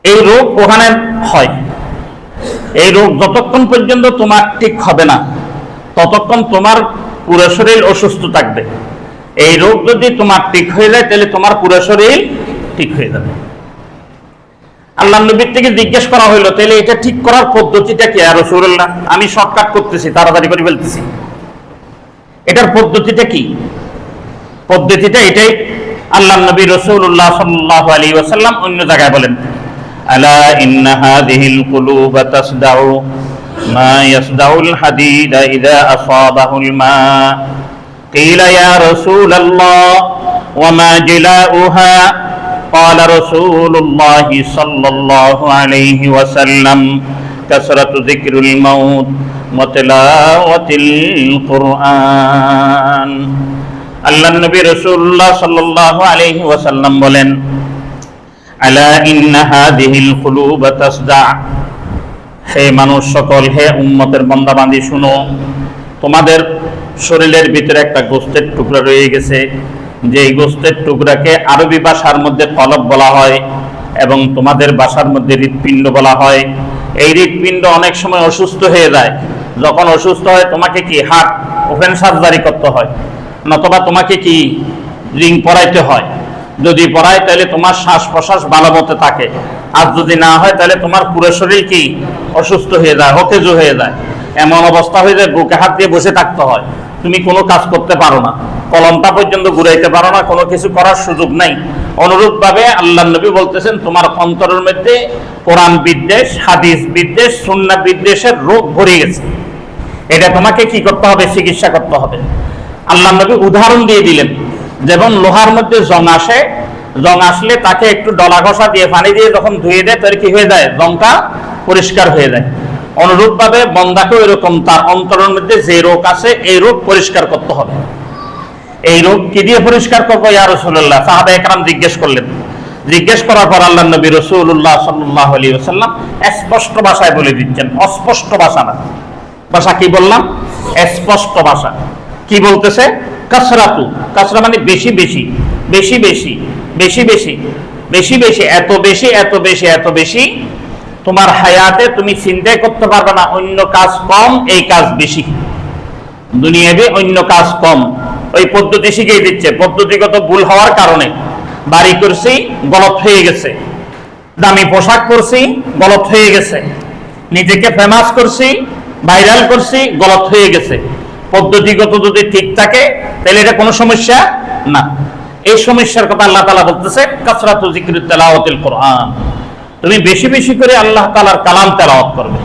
এই রোগ ওখানে হয়। এই রোগ যতক্ষণ পর্যন্ত তোমার ঠিক হবে না, ততক্ষণ তোমার পুরো শরীর অসুস্থ থাকবে। এই রোগ যদি তোমার ঠিক হয়ে যায়, তাহলে তোমার পুরো শরীর ঠিক হয়ে যাবে। আল্লাহ নবীর থেকে জিজ্ঞেস করা হইলো, তাহলে এটা ঠিক করার পদ্ধতিটা কি? আর রাসূলুল্লাহ, আমি শর্টকাট করতেছি, তাড়াতাড়ি করে ফেলতেছি, এটার পদ্ধতিটা কি? পদ্ধতিটা এটাই, আল্লাহ নবী রাসূলুল্লাহ সাল্লাল্লাহু আলাইহি ওয়াসাল্লাম অন্য জায়গায় বলেন, আলা ইন্না হাযিহিল কুলুবা তাসদাউ মা ইয়াসদাউল হাদিদা ইযা আসাবাহুল মা কিলা ইয়া রাসূলুল্লাহ ওয়া মা জিলাউহা قال رسول الله صلى الله عليه وسلم كثرة ذكر الموت وتلاوة القرآن। আল্লাহ নবী রাসূলুল্লাহ সাল্লাল্লাহু আলাইহি ওয়াসাল্লাম বলেন, আলা ইন্না হাযিহিল কুলুবা তাসদা, হে মানুষ সকল, হে উম্মতের বান্দা বান্দী, শুনো, তোমাদের শরীরের ভিতরে একটা গোশতের টুকরা রয়ে গেছে, যে এই গোশতের টুকরাকে আরবি ভাষার মধ্যে কলব বলা হয় এবং তোমাদের ভাষার মধ্যে হৃৎপিণ্ড বলা হয়। এই হৃৎপিণ্ড অনেক সময় অসুস্থ হয়ে যায়। যখন অসুস্থ হয়, তোমাকে কি হার্ট ওপেন সার্জারি করতে হয়, নতুবা তোমাকে কি রিং পরাইতে হয়। যদি পরায়, তাহলে তোমার শ্বাস প্রশ্বাস ভালো মতো থাকে। আর যদি না হয়, তাহলে তোমার পুরো শরীর কি অসুস্থ হয়ে যায়, অকেজো হয়ে যায়, এমন অবস্থা হয়ে যায় বুকে হাত দিয়ে বসে থাকতে হয়। তুমি কোনো কাজ করতে পারো না, কলমটা পর্যন্ত ঘুরাইতে পারো না, কোনো কিছু করার সুযোগ নাই। অনুরূপভাবে আল্লাহ নবী বলতেছেন, তোমার অন্তরের মধ্যে কোরআন বিদ্বেষ, হাদিস বিদ্বেষ, সুন্নাহ বিদ্বেষের রোগ ভরে গেছে। এটা তোমাকে কি করতে হবে? চিকিৎসা করতে হবে। আল্লাহ নবী উদাহরণ দিয়ে দিলেন, যেমন লোহার মধ্যে জং আসে, জং আসলে তাকে একটু ডলা ঘষা দিয়ে পানি দিয়ে যখন ধুয়ে দেয়, তাহলে কি হয়ে যায়? জংটা পরিষ্কার হয়ে যায়। অনুরূপভাবে বান্দাকে এরকম তার অন্তরের মধ্যে যে রোগ আছে, এই রোগ পরিষ্কার করতে হবে। এই রোগ কি দিয়ে পরিষ্কার করবো ইয়া রাসূলুল্লাহ? সাহাবায়ে কেরাম জিজ্ঞেস করলেন। জিজ্ঞেস করার পর আল্লাহ নবী রাসূলুল্লাহ সাল্লাল্লাহু আলাইহি ওয়াসাল্লাম স্পষ্ট ভাষায় বলে দিচ্ছেন, অস্পষ্ট ভাষা না। ভাষা কি বললাম? স্পষ্ট ভাষা। কি বলতেছে? কাসরাতু, কাসরা মানে বেশি বেশি, বেশি বেশি, বেশি বেশি, বেশি বেশি, এত বেশি, এত বেশি, এত বেশি। তোমার হায়াতে তুমি চিন্তাই করতে পারবে না, অন্য কাজ কম, এই কাজ বেশি। দুনিয়াতে অন্য কাজ কম। ওই পদ্ধতি শিখিয়ে দিচ্ছে। পদ্ধতিগত ভুল হওয়ার কারণে বাড়ি করছি, গলত হয়ে গেছে। দামি পোশাক করছি, গলত হয়ে গেছে। নিজেকে ফেমাস করছি, ভাইরাল করছি, গলত হয়ে গেছে। পদ্ধতিগত যদি ঠিক থাকে, তাহলে এটা কোনো সমস্যা না। এই সমস্যার কথা আল্লাহ তাআলা বলতেছে, কাসরাতু যিকরি তিলাওয়াতিল কোরআন, তুমি বেশি বেশি করে আল্লাহ তাআলার কালাম তেলাওয়াত করবে।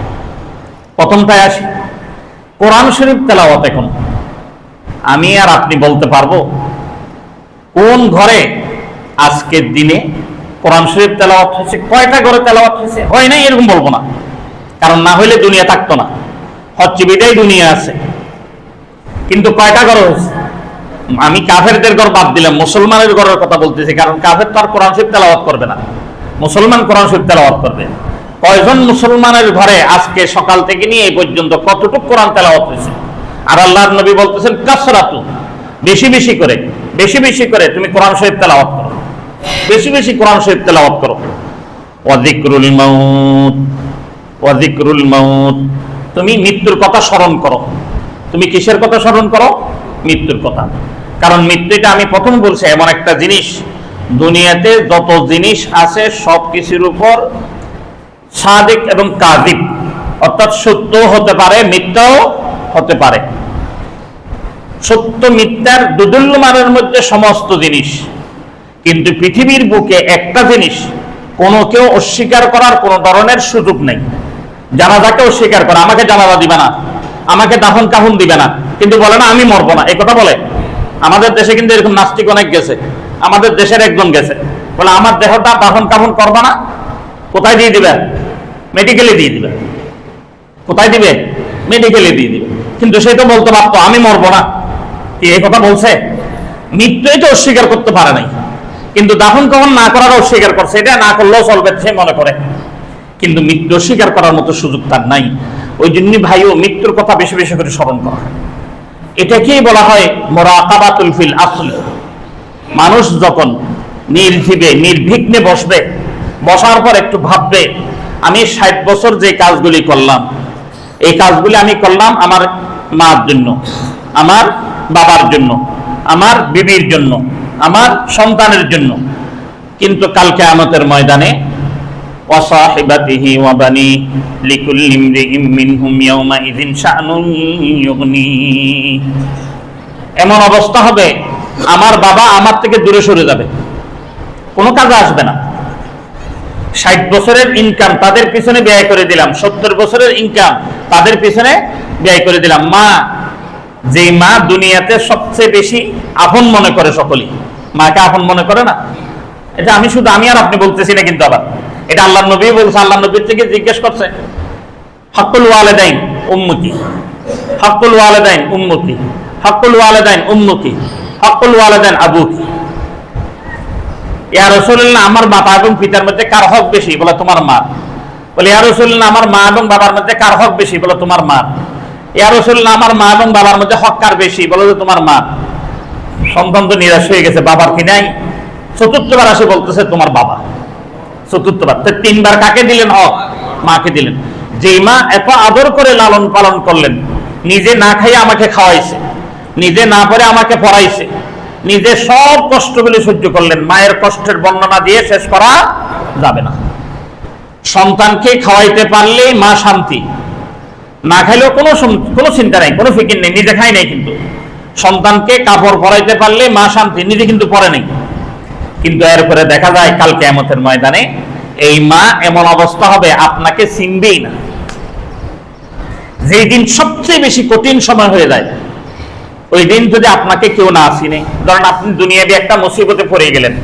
প্রথমটায় আসি, কোরআন শরীফ তেলাওয়াত। এখন আমি আর আপনি বলতে পারবো কোন ঘরে আজকের দিনে কোরআন শরীফ তেলাওয়াত হয়েছে, কয়টা ঘরে তেলাওয়াত হয়েছে? হয় নাই এরকম বলবো না, কারণ না হইলে দুনিয়া থাকতো না। হচ্ছে বিদায় দুনিয়া আছে, কিন্তু কয়টা ঘর হয়েছে? আমি কাফেরদের ঘর বাদ দিলাম, মুসলমানের ঘরের কথা বলতেছি, কারণ কাফের তো আর কোরআন শরীফ তেলাওয়াত করবে না, মুসলমান কোরআন শরীফ তেলাওয়াত করবে। কয়জন মুসলমানের ঘরে আজকে সকাল থেকে নিয়ে এই পর্যন্ত কতটুকু কোরআন তেলাওয়াত হয়েছে? আর আল্লাহর নবী বলতেছেন, কাসরাতু, বেশি বেশি করে, বেশি বেশি করে তুমি কোরআন শরীফ তেলাওয়াত করো, বেশি বেশি কোরআন শরীফ তেলাওয়াত করো। ওয়া যিকরুল মাউত, ওয়া যিকরুল মাউত, তুমি মৃত্যুর কথা স্মরণ করো। তুমি কিসের কথা স্মরণ করো? মৃত্যুর কথা। কারণ মৃত্যুটা আমি প্রথম বলছি এমন একটা জিনিস, দুনিয়াতে যত জিনিস আছে সব কিছুর উপর সাদিক এবং কাযিব, অর্থাৎ সত্য হতে পারে, মিথ্যাও হতে পারে। সত্য মিথ্যার দুদুল্যমানের মধ্যে সমস্ত জিনিস, কিন্তু পৃথিবীর বুকে একটা জিনিস কোনো কেউ অস্বীকার করার কোনো ধরনের সুযোগ নেই। জানাজাকে অস্বীকার করা, আমাকে জানাজা দিবে না, আমাকে দাফন কাফন দিবে না, কিন্তু বলে না আমি মরবো না, এই কথা বলে। আমাদের দেশে কিন্তু এরকম নাস্তিক অনেক গেছে। আমাদের দেশের একজন গেছে, বলে আমার দেহটা দাফন কাফন করবা না, কোথায় দিয়ে দিবে? মেডিকেলে দিয়ে দিবে। কোথায় দিবে? মেডিকেলে দিয়ে দিবে। কিন্তু সে তো বলতে পারতো আমি মরবো না, কি এই কথা বলছে? মৃত্যুই তো অস্বীকার করতে পারে নাই, কিন্তু দাফন কাফন না করার অস্বীকার করছে। এটা না করলেও চলবে সে মনে করে, কিন্তু মৃত্যু অস্বীকার করার মতো সুযোগ তার নাই। ওই জন্য ভাইও মৃত্যুর কথা বেশি বেশি করে স্মরণ করা। এটাকেই বলা হয় মুরাকাবাতুল ফিল আসল। মানুষ যখন নির্ভীবে নির্বিঘ্নে বসবে, বসার পর একটু ভাববে আমি 60 বছর যে কাজগুলি করলাম, এই কাজগুলি আমি করলাম আমার মার জন্য, আমার বাবার জন্য, আমার বিবির জন্য, আমার সন্তানের জন্য, কিন্তু কাল কিয়ামতের ময়দানে ওয়াসাহিবাতিহি ওয়া বানি লিকুল্লি ইমরিইম মিনহুম ইয়াওমাইযিন শাআনুন ইউগনি। এমন অবস্থা হবে আমার বাবা আমার থেকে দূরে সরে যাবে, কোনো কাজে আসবে না। 60 বছরের ইনকাম তাদের পিছনে ব্যয় করে দিলাম, 70 বছরের ইনকাম তাদের পিছনে ব্যয় করে দিলাম। মা, যে মা দুনিয়াতে সবচেয়ে বেশি আপন মনে করে, সকলেই মাকে আপন মনে করে না। এটা আমি শুধু আমি আর আপনি বলতেছি না, কিন্তু আবার এটা আল্লাহর নবী বলছে। আল্লাহর নবীর থেকে জিজ্ঞেস করছে হাক্কুল ওয়ালিদাইন উম্মতি, হাক্কুল ওয়ালিদাইন উম্মতি, হাক্কুল ওয়ালিদাইন উম্মতি, হাক্কুল ওয়ালিদাইন আবুকি। ইয়া রাসূলুল্লাহ, আমার বাবা এবং পিতার মধ্যে কার হক বেশি? বলে তোমার মা। বলে ইয়া রাসূলুল্লাহ, আমার মা এবং বাবার মধ্যে কার হক বেশি? বলে তোমার মা। ইয়া রাসূলুল্লাহ, আমার মা এবং বাবার মধ্যে হক কার বেশি? বলে যে তোমার মা। সন্তান তো নিরাশ হয়ে গেছে, বাবার কি নাই? চতুর্থবার আসে বলতেছে তোমার বাবা। চতুর্থবার, 3বার কাকে দিলেন হক? মাকে দিলেন। যে মা এত আদর করে লালন পালন করলেন, নিজে না খাইয়ে আমাকে খাওয়াইছে, নিজে না পড়ে আমাকে পড়াইছে, নিজে সব কষ্টগুলি সহ্য করলেন। মায়ের কষ্টের বর্ণনা দিয়ে শেষ করা যাবে না। সন্তানকে খাওয়াইতে পারলেই মা শান্তি, না খাইলেও কোনো চিন্তা নাই, কোনো ফিকির নেই, নিজে খাই নাই। কিন্তু সন্তানকে কাপড় পরাইতে পারলে মা শান্তি, নিজে কিন্তু পরে নেই। কিন্তু এরপরে দেখা যায় কাল কিয়ামতের ময়দানে এই মা এমন অবস্থা হবে আপনাকে চিনবেই না। যেই দিন সবচেয়ে বেশি কঠিন সময় হয়ে যায়, ওই দিন যদি আপনাকে কেউ না চিনে, ধরেন আপনি দুনিয়াবি একটা মুসিবতে পড়ে গেলেন,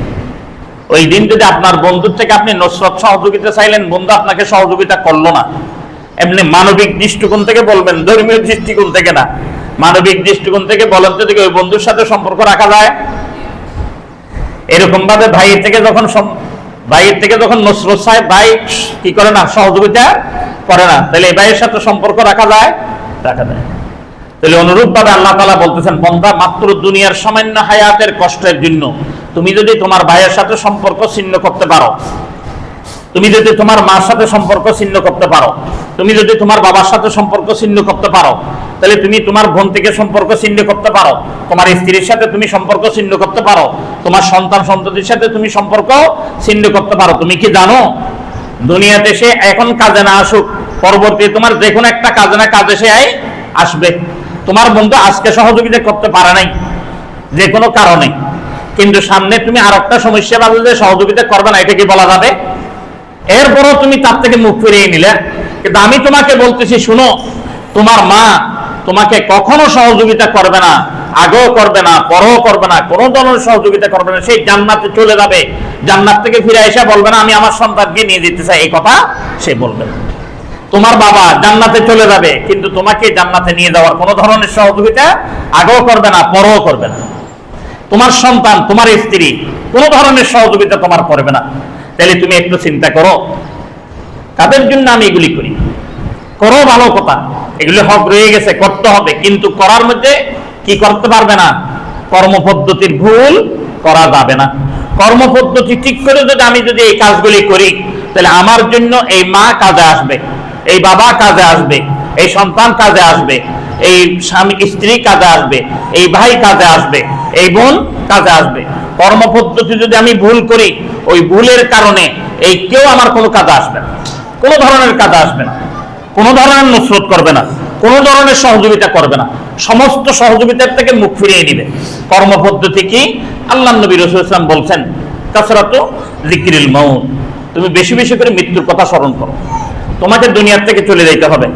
ওই দিন যদি আপনার বন্ধুর থেকে আপনি নসরত সহযোগিতা চাইলেন, বন্ধু আপনাকে সহযোগিতা করলো না, এমনি মানবিক দৃষ্টিকোণ থেকে বলবেন, ধর্মীয় দৃষ্টিকোণ থেকে না, মানবিক দৃষ্টিকোণ থেকে বলেন তো দেখি ওই বন্ধুর সাথে সম্পর্ক রাখা যায়? এরকম ভাবে ভাইয়ের থেকে যখন নসরত সাহেব ভাই কি করে না, সহযোগিতা করে না, তাহলে এই ভাইয়ের সাথে সম্পর্ক রাখা যায়? রাখা যায়। তাহলে অনুরূপ ভাবে আল্লাহ তাআলা বলতেছেন, বান্দা মাত্র দুনিয়ার সামান্য হায়াতের কষ্টের জন্য তুমি যদি তোমার ভাইয়ের সাথে সম্পর্ক ছিন্ন করতে পারো, তুমি যদি তোমার মার সাথে সম্পর্ক ছিন্ন করতে পারো, তুমি যদি তোমার বাবার সাথে সম্পর্ক ছিন্ন করতে পারো, তাহলে তুমি তোমার বোন থেকে সম্পর্ক ছিন্ন করতে পারো, তোমার স্ত্রীর সাথে তুমি সম্পর্ক ছিন্ন করতে পারো, তোমার সন্তান সন্ততির সাথে তুমি সম্পর্ক ছিন্ন করতে পারো। তুমি কি জানো দুনিয়াতে সে এখন কাজে না আসুক, পরবর্তী তোমার যে কোনো একটা কাজে না কাজে সে আসবে। তোমার বন্ধু আজকে সহযোগিতা করতে পারে নাই যে কোনো কারণে, কিন্তু সামনে তুমি আর একটা সমস্যা বাঁধলে সহযোগিতা করবে না, এটা কি বলা যাবে? এরপরও তুমি তার থেকে মুখ ফিরিয়ে নিলে। কিন্তু আমি তোমাকে বলতেছি, শুনো, তোমার মা তোমাকে কখনো সহযোগিতা করবে না, আগেও করবে না, পরেও করবে না, কোনো ধরনের সহযোগিতা করবে না। সেই জান্নাতে চলে যাবে, জান্নাত থেকে ফিরে এসে বলবে না আমি আমার সন্তানকে নিয়ে যেতে চাই, এই কথা সে বলবে না। তোমার বাবা জান্নাতে চলে যাবে, কিন্তু তোমাকে জান্নাতে নিয়ে যাওয়ার কোনো ধরনের সহযোগিতা আগেও করবে না, পরেও করবে না। তোমার সন্তান, তোমার স্ত্রী কোনো ধরনের সহযোগিতা তোমার করবে না। তাহলে তুমি একটু চিন্তা করো, কাদের জন্য আমি এগুলি করি? করো, ভালো কথা, এগুলি হক রয়ে গেছে, করতে হবে, কিন্তু করার মধ্যে কি করতে পারবে না? কর্মপদ্ধতির ভুল করা যাবে না। কর্মপদ্ধতি ঠিক করে আমি যদি এই কাজগুলি করি, তাহলে আমার জন্য এই মা কাজে আসবে, এই বাবা কাজে আসবে, এই সন্তান কাজে আসবে, এই স্বামী স্ত্রী কাজে আসবে, এই ভাই কাজে আসবে, এই বোন কাজে আসবে। কর্মপদ্ধতি যদি আমি ভুল করি, ওই ভুলের কারণে এই কেউ আমার কোনো কাজে আসবে না, কোনো ধরনের কাজে আসবে না, কোনো ধরনের নুসরত করবে না, কোনো ধরনের সহযোগিতা করবে না, সমস্ত সহযোগিতার থেকে মুখ ফিরিয়ে নিবে। কর্মপদ্ধতি কি? আল্লাহ নবী রাসূল সাল্লাল্লাহু আলাইহি ওয়াসাল্লাম বলছেন, কাসরাতু যিকরিল মাউত, তুমি বেশি বেশি করে মৃত্যুর কথা স্মরণ করো। তোমাকে দুনিয়ার থেকে চলে যেতে হবে,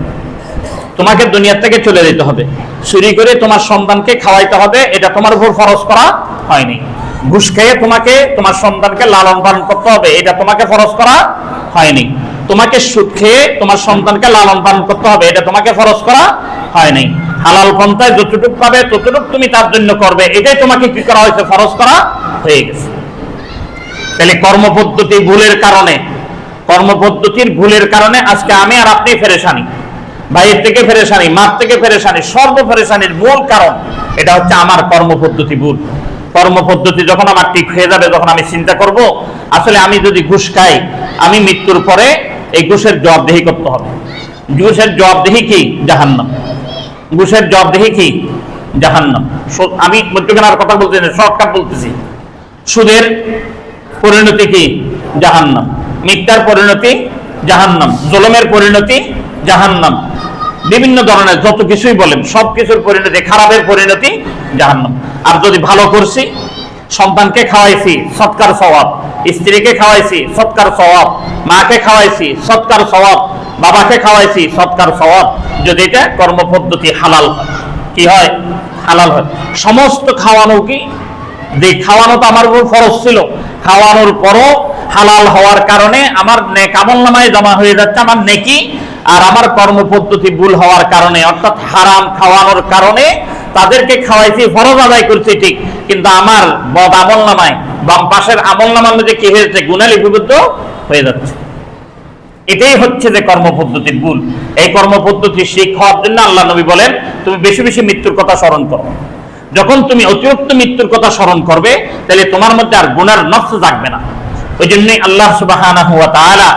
তোমাকে দুনিয়ার থেকে চলে যেতে হবে। চুরি করে তোমার সন্তানকে খাওয়াইতে হবে, এটা তোমার উপর ফরজ করা হয়নি। ঘুষ খেয়ে তোমাকে তোমার সন্তানকে লালন পালন করতে হবে, এটা তোমাকে ফরজ করা হয়নি। তোমাকে সুদ খেয়ে তোমার সন্তানকে লালন পালন করতে হবে, এটা তোমাকে ফরজ করা হয়নি। হালাল পন্থায় যতটুকু পাবে ততটুকু তুমি তার জন্য করবে, এটাই তোমাকে কি করা হয়েছে? ফরজ করা হয়ে গেছে। তাহলে কর্মপদ্ধতির ভুলের কারণে আজকে আমি আর আপনি পেরেশানি, বাইরের থেকে পেরেশানি, মাঠ থেকে পেরেশানি, সর্ব পেরেশানির মূল কারণ এটা হচ্ছে আমার কর্মপদ্ধতি ভুল। কর্মপদ্ধতি যখন আমার ঠিক হয়ে যাবে, যখন আমি চিন্তা করব আসলে আমি যদি ঘুষ খাই, আমি মৃত্যুর পরে এই ঘুষের জবাবদিহি করতে হবে। ঘুষের জবাবদিহি কি? জাহান্নাম। ঘুষের জবাবদিহি কি? জাহান্নাম। আমি মধ্যখানার কথা বলতেছি না, শর্টকাট বলতেছি। সুদের পরিণতি কি? জাহান্নাম। মিথ্যার পরিণতি জাহান্নাম। জুলুমের পরিণতি জাহান্নাম। বিভিন্ন ধরনের যত কিছুই বলেন, সব কিছুর পরিণতি, খারাপের পরিণতি জাহান্নাম। আর যদি ভালো করছি, সন্তানকে খাওয়াইছি, সৎকার সওয়াব, স্ত্রীকে খাওয়াইছি, সৎকার সওয়াব, মাকে খাওয়াইছি, সৎকার সওয়াব, বাবাকে খাওয়াইছি, সৎকার সওয়াব, যদি এটা কর্মপদ্ধতি হালাল হয়, কি হয়? হালাল হয়। সমস্ত খাওয়ানো কি? যে খাওয়ানো তো আমার উপর ফরজ ছিল, খাওয়ানোর পরও হালাল হওয়ার কারণে আমার নেক আমলনামায় জমা হয়ে যাচ্ছে আমার নেকি, আর আমার কর্মপদ্ধতি ভুল হওয়ার কারণে, অর্থাৎ হারাম খাওয়ানোর কারণে তাদেরকে খাওয়াইছি, ফরজ আদায় করছি ঠিক, কিন্তু আমার বদ আমলনামায়, বাম পাশের আমলনামার মধ্যে কি হয়েছে? গুনাহ লিপিবদ্ধ হয়ে যাচ্ছে। এটাই হচ্ছে যে কর্মপদ্ধতির ভুল। এই কর্মপদ্ধতি শিখ হওয়ার জন্য আল্লাহ নবী বলেন, তুমি বেশি বেশি মৃত্যুর কথা স্মরণ করো। যখন তুমি অতিরিক্ত মৃত্যুর কথা স্মরণ করবে, তাহলে তোমার মধ্যে আর গুনার নফস জাগবে না। ওই জন্যই আল্লাহ সুবহানাহু ওয়া তাআলা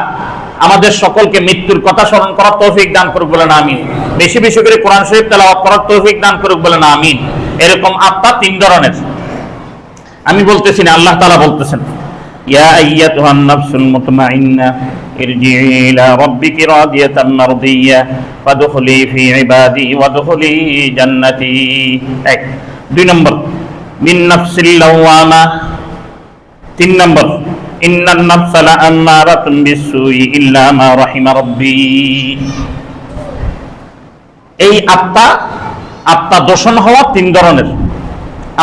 আমাদের সকলকে মৃত্যুর কথা স্মরণ করার তৌফিক দান করুক, বলেন আমিন। বেশি বেশি করে কোরআন শরীফ তেলাওয়াত করার তৌফিক দান করুক, বলেন আমিন। এরকম আত্মা তিন ধরনের, আমি বলতেছি না, আল্লাহ তাআলা বলতেছেন, ইয়া আইয়াতুহান নাফসুল মুতমাইন্না ইরজিই ইলা রাব্বিকি রাদিয়াতান মারদিয়্যা ফাদখুলি ফি ইবাদি ওয়াদখুলি জান্নাতি। এক। দুই নম্বর, মিন নাফসিল লাওয়ামা। তিন নম্বর, ইন্নান নাফসা লাআম্মারাতুন বিসসুই ইল্লা মা রাহিমা রাব্বি। এই আত্মা দূষণ হওয়া তিন ধরনের।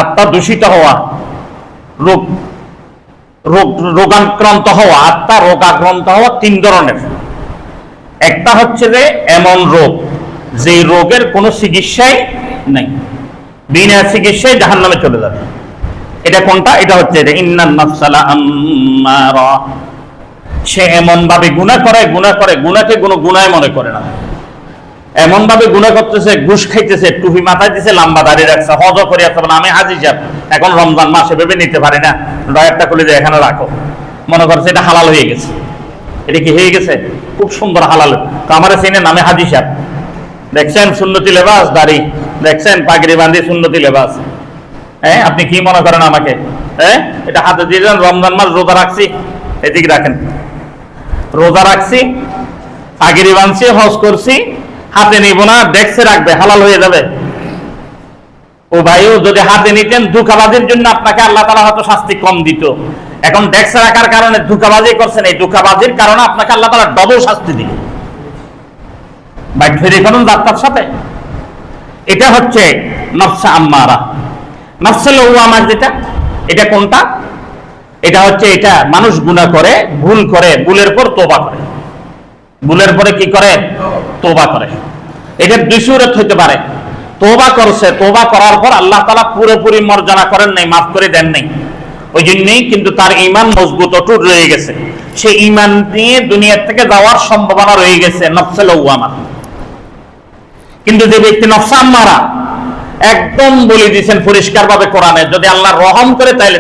আত্মা দূষিত হওয়া, রোগাক্রান্ত হওয়া, আত্মা রোগাক্রান্ত হওয়া তিন ধরনের। একটা হচ্ছে যে এমন রোগ যে রোগের কোনো চিকিৎসাই নাই, বিনা চিকিৎসায় জাহান্নামে চলে যাবে। এটা কোনটা? এটা হচ্ছে এটা ইন্নান নাফসা লাআম্মারা। সে এমন ভাবে গুনাহ করে, গুনাহকে কোনো গুনায় মনে করে না, এমন ভাবে গুনাহ করতেছে, ঘুষ খাইতেছে, টুপি মাথায় দিছে, লম্বা দাড়ি রাখছে, হজ করে আসছে, আমি হাজি সাহেব, এখন রমজান মাসে ভেবে নিতে পারি না, ডয়ারটা খুলে যে এখানে রাখো, মনে করছে এটা হালাল হয়ে গেছে। এটা কি হয়ে গেছে? খুব সুন্দর হালাল। তো আমার চিনে নামে হাজি সাহেব, দেখছেন সুন্নতি লেবাস, দাড়ি দেখছেন, পাগড়ি বাঁধি, সুন্নতি লেবাস। হ্যাঁ, আপনি কি মনে করেন আমাকে? হ্যাঁ, এটা হাতে দিয়ে দেন, রমজান মাস রোজা রাখছি, এদিকে রাখেন, রোজা রাখছি, পাগড়ি বাঁধছি, হজ করছি, হাতে নিব না, ডেস্কে রাখবে, হালাল হয়ে যাবে। ও ভাইও, যদি হাতে নিতেন ধোঁকাবাজির জন্য আপনাকে আল্লাহ তাআলা হয়তো শাস্তি কম দিত। এখন ডেস্কে রাখার কারণে ধোঁকাবাজি করছেন, এই ধোঁকাবাজির কারণে আপনাকে আল্লাহ তাআলা ডবল শাস্তি দিবে। বাইট ফিরে করুন ডাক্তার সাথে। এটা হচ্ছে নফসে আম্মারা। নফসে লাওয়ামা যেটা, এটা কোনটা? এটা হচ্ছে, এটা মানুষ গুনাহ করে, ভুল করে, ভুলের পর তওবা করে, ভুলের পরে কি করে? তওবা করে। এটা দুই সূরত হতে পারে। তওবা করছে, তওবা করার পর আল্লাহ তাআলা পুরোপুরি মর্যাদা করেন নাই, মাফ করে দেন নাই, ওই জন্যই কিন্তু তার ঈমান মজবুত অটুট রয়ে গেছে, সে ঈমান নিয়ে দুনিয়া থেকে যাওয়ার সম্ভাবনা রয়ে গেছে, নফসে লাওয়ামা। কিন্তু যে ব্যক্তি নফসে আম্মারা, একদম বলে দিয়েছেন পরিষ্কার ভাবে কোরআনে, যদি আল্লাহ রহম করে তাহলে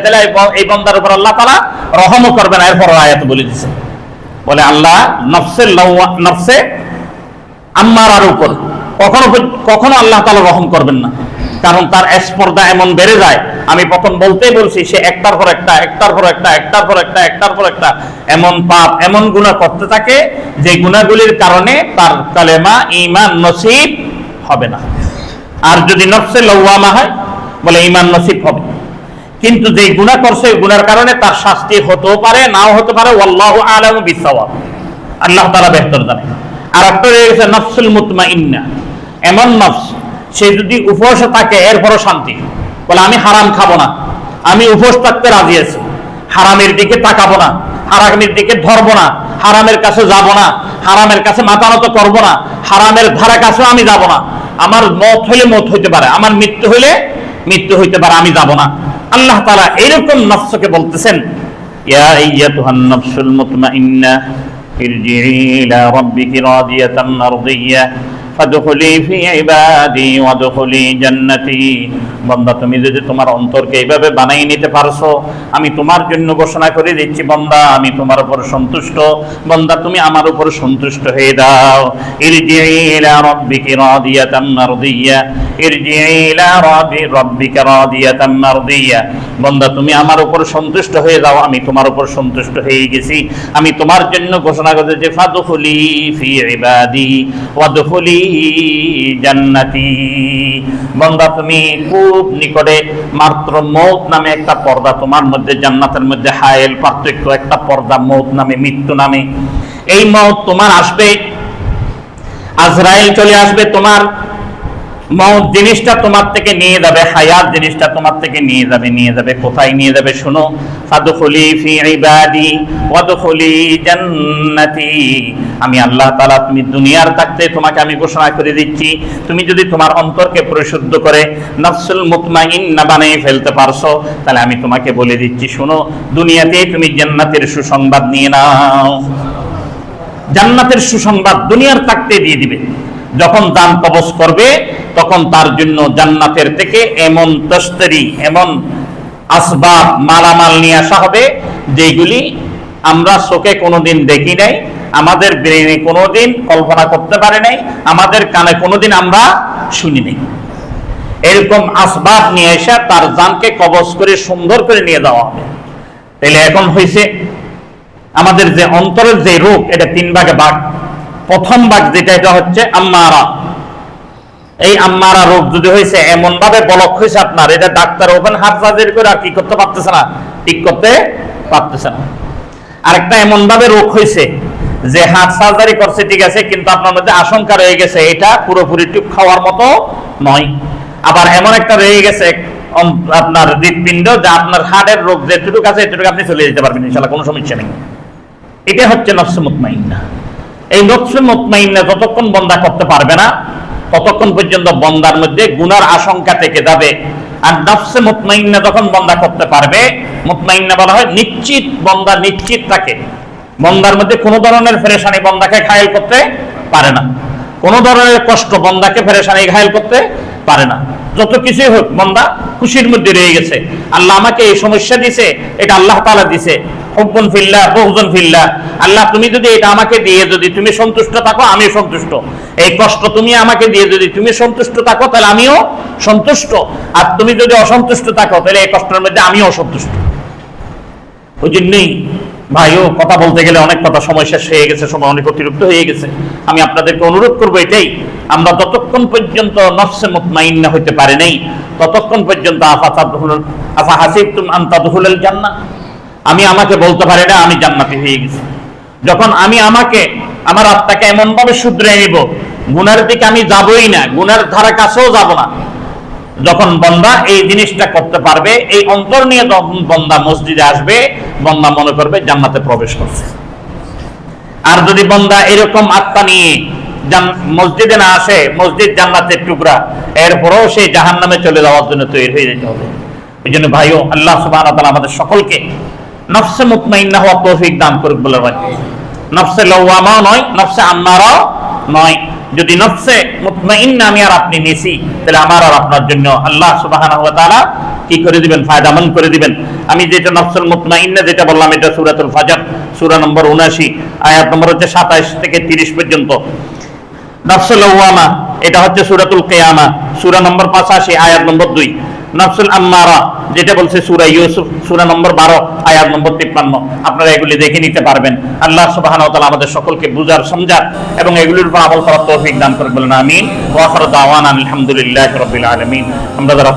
এই বান্দার উপর আল্লাহ তাআলা রহমও করবে না। এরপর আয়াত বলে দিয়েছেন, বলে আল্লাহ নফসে আম্মারার উপর কখনো আল্লাহ তাআলা রহম করবেন না, কারণ তার স্পর্ধা এমন বেড়ে যায়, আমি প্রথম বলতেই বলছি, সে একটার পর একটা এমন পাপ এমন গুনাহ করতে থাকে যে গুনাহগুলির কারণে তার কালেমা ঈমান নসিব হবে না। আর যদি নফসে লওয়ামা হয় বলে ঈমান নসিব হবে। কিন্তু যে গুনাহ করছে ওই গুনার কারণে তার শাস্তি হতেও পারে নাও হতে পারে, আল্লাহু আ'লামু বিসসাওয়াব, আল্লাহ তাআলা বেহতর জানেন। আর একটা রয়ে গেছে নফসুল মুতমাইন্না, এমন নফস সে যদি উপবাসে থাকে এরপরও শান্তি, বলে আমি হারাম খাবো না, আমি উপোস থাকতে রাজি আছি, হারামের দিকে তাকাবো না, হারামের দিকে ধরবো না, হারামের কাছে যাব না, হারামের কাছে মাথা নত করবো না, হারামের ধারা কাছেও আমি যাব না, আমার মত হইলে মত হইতে পারে, আমার মৃত্যু হইলে মৃত্যু হইতে পারে, আমি যাব না। আল্লাহ তাআলা এরকম নফসকে বলতেছেন, ইয়া আইয়াতুহান নাফসুল মুতমাইন্না ইরজিই ইলা রাব্বিকি রাদিয়াতান মারদিয়্যা ফাদখুলি ফি ইবাদি ওয়াদখুলি জান্নাতি। বান্দা, তুমি যদি তোমার অন্তরকে এইভাবে বানাই নিতে পারছো, আমি তোমার জন্য ঘোষণা করে দিচ্ছি, বান্দা আমি তোমার উপর সন্তুষ্ট, বান্দা তুমি আমার উপর সন্তুষ্ট হয়ে দাও। ইরজিই ইলা রাব্বিকি রাদিয়াতান মারদিয়্যা, ইরজিই ইলা রাব্বিকা রাদিয়াতান মারদিয়্যা। বান্দা তুমি আমার উপর সন্তুষ্ট হয়ে যাও, আমি তোমার উপর সন্তুষ্ট হয়ে গেছি, আমি তোমার জন্য ঘোষণা করতেছি ফাদখুলি ফি ইবাদি ওয়াদখুলি জান্নাতি। বান্দা তুমি খুব নিকটে মাত্র মউত নামে একটা পর্দা তোমার মধ্যে, জান্নাতের মধ্যে হায়েল পার্থক্য একটা পর্দা মউত নামে, মৃত্যু নামে। এই মউত তোমার আসবে, আজরাইল চলে আসবে, তোমার মউত জিনিসটা তোমার থেকে নিয়ে যাবে, হায়াত জিনিসটা তোমার থেকে নিয়ে যাবে কোথায় নিয়ে যাবে শুনো, ফাদখুলি ফি ইবাদি ওয়াদখুলি জান্নাতি। আমি আল্লাহ তাআলা তুমি দুনিয়ার থাকতে তোমাকে আমি ঘোষণা করে দিচ্ছি, তুমি যদি তোমার অন্তরকে পরিশুদ্ধ করে নফসুল মুতমাইন্না বানিয়ে ফেলতে পারছো, তাহলে আমি তোমাকে বলে দিচ্ছি শুনো, দুনিয়াতেই তুমি জান্নাতের সুসংবাদ নিয়ে নাও। জান্নাতের সুসংবাদ দুনিয়ার থাকতে দিয়ে দিবে। যখন দান কবজ করবে তখন তার জন্য জান্নাতের থেকে এমন তশতরি, এমন আসবাব, মালামাল নিয়ে আসা হবে যেগুলি আমরা চোখে কোনোদিন দেখি নাই, আমাদের ব্রেনে কোনোদিন কল্পনা করতে পারে নাই, আমাদের কানে কোনোদিন আমরা শুনি নাই। এরকম আসবাব নিয়ে এসে তার জানকে কবজ করে সুন্দর করে নিয়ে যাওয়া হবে। তাহলে এখন হয়েছে আমাদের যে অন্তরের যে রোগ, এটা 3 ভাগে ভাগ। প্রথম ভাগ যেটা, এটা হচ্ছে আম্মারা। এই আম্মারা রোগ যদি হয়েছে, এমন ভাবে ব্লক হয়েছে আপনার, এটা ডাক্তার ওপেন হার্ট সার্জারি করে আর কি করতে পারতেছে না, ঠিক করতে পারতেছে না। আরেকটা এমন ভাবে রোগ হয়েছে যে হার্ট সার্জারি করছে ঠিক আছে, কিন্তু আপনার মধ্যে আশঙ্কা রয়ে গেছে এটা পুরোপুরি ঠিক খাওয়ার মতো নয়। আবার এমন একটা রয়ে গেছে আপনার হৃৎপিণ্ড, যা আপনার হার্টের রোগ যেটুকু আছে এটুকু আপনি চলে যেতে পারবেন ইনশাআল্লাহ, কোনো সমস্যা নেই। এটা হচ্ছে নফসে মুতমাইন্না। এই নফসে মুতমাইন্না যতক্ষণ বন্দা করতে পারবে না, ততক্ষণ পর্যন্ত বন্দার মধ্যে গুনার আশঙ্কা থেকে যাবে। আর নফসে মুতমাইন্না যখন বন্দা করতে পারবে, মুতমাইন্না বলা হয় নিশ্চিত, বন্দা নিশ্চিত থাকে, বন্দার মধ্যে কোনো ধরনের পেরেশানি বন্দাকে ঘায়েল করতে পারে না, কোনো ধরনের কষ্ট বন্দাকে পেরেশানি ঘায়েল করতে পারে না। যত কিছুই হোক বন্দা খুশির মধ্যে রয়ে গেছে, আল্লাহ আমাকে এই সমস্যা দিছে, এটা আল্লাহ তাআলা দিছে, হুব্বুন ফিল্লাহ বুগযুন ফিল্লাহ, আল্লাহ তুমি যদি এটা আমাকে দিয়ে যদি তুমি সন্তুষ্ট থাকো আমি সন্তুষ্ট, এই কষ্ট তুমি আমাকে দিয়ে যদি তুমি সন্তুষ্ট থাকো তাহলে আমিও সন্তুষ্ট, আর তুমি যদি অসন্তুষ্ট থাকো তাহলে এই কষ্টের মধ্যে আমিও অসন্তুষ্ট। ওই জন্যই ভাইও কথা বলতে গেলে অনেক কথা, সময় শেষ হয়ে গেছে, সময় অনেক অতিরিক্ত হয়ে গেছে। আমি আপনাদেরকে অনুরোধ করবো এটাই, আমরা যতক্ষণ পর্যন্ত নফসে মুতমাইন্না হইতে পারি নাই, ততক্ষণ পর্যন্ত আফা হাসিবতুম আন তাদখুলুল জান্নাহ, আমি আমাকে বলতে পারি না আমি জান্নাতি হয়ে গেছি। যখন আমি আমাকে, আমার আত্মাকে এমন ভাবে শুধরে নিব, গুনার দিকে আমি যাবই না, গুনার ধারা কাছেও যাব না, যখন বন্দা এই জিনিসটা করতে পারবে, এই অন্তর নিয়ে যখন বন্দা মসজিদে আসবে, বন্দা মনে করবে জান্নাতে প্রবেশ করছে। আর যদি বন্দা এরকম আত্মা নিয়ে মসজিদে না আসে, মসজিদ জান্নাতের টুকরা, এরপরেও সেই জাহান্নামে চলে যাওয়ার জন্য তৈরি হয়ে যেতে হবে। এই জন্য ভাইও আল্লাহ সুবহানাহু ওয়া তাআলা আমাদের সকলকে নফসে মুতমাইন্না হওয়ার তৌফিক দান করুক বলে ভাই। নফসে লাওয়ামাও নয়, নফসে আম্মারাও নয়। যদি নফসে মুতমাইন্না আমি আর আপনি নিছি, তাহলে আমার আর আপনার জন্য আল্লাহ সুবহানাহু ওয়া তাআলা কি করে দিবেন, ফায়দামন্দ করে দিবেন। আমি যেটা নফসুল মুতমাইন্না যেটা বললাম, এটা সূরাতুল ফাজর, সূরা নম্বর 79, আয়াত নম্বর হচ্ছে 27 থেকে 30 পর্যন্ত। নফসুল লাওয়ামা এটা হচ্ছে সূরাতুল কিয়ামা, সূরা নম্বর 85, আয়াত নম্বর 2। নফসুল আম্মারা যেটা বলছে সূরা ইউসুফ সূরা নম্বর 12 আয়াত নম্বর 53, আপনারা এগুলি দেখে নিতে পারবেন। আল্লাহ সুবহানাহু ওয়া তাআলা আমাদের সকলকে বুঝার, সমঝার এবং এগুলির উপর আমল করার তৌফিক দান করুন, বলেন আমিন। ওয়া আখিরু দাওয়ানা আলহামদুলিল্লাহি রাব্বিল আলামিন। আমরা যারা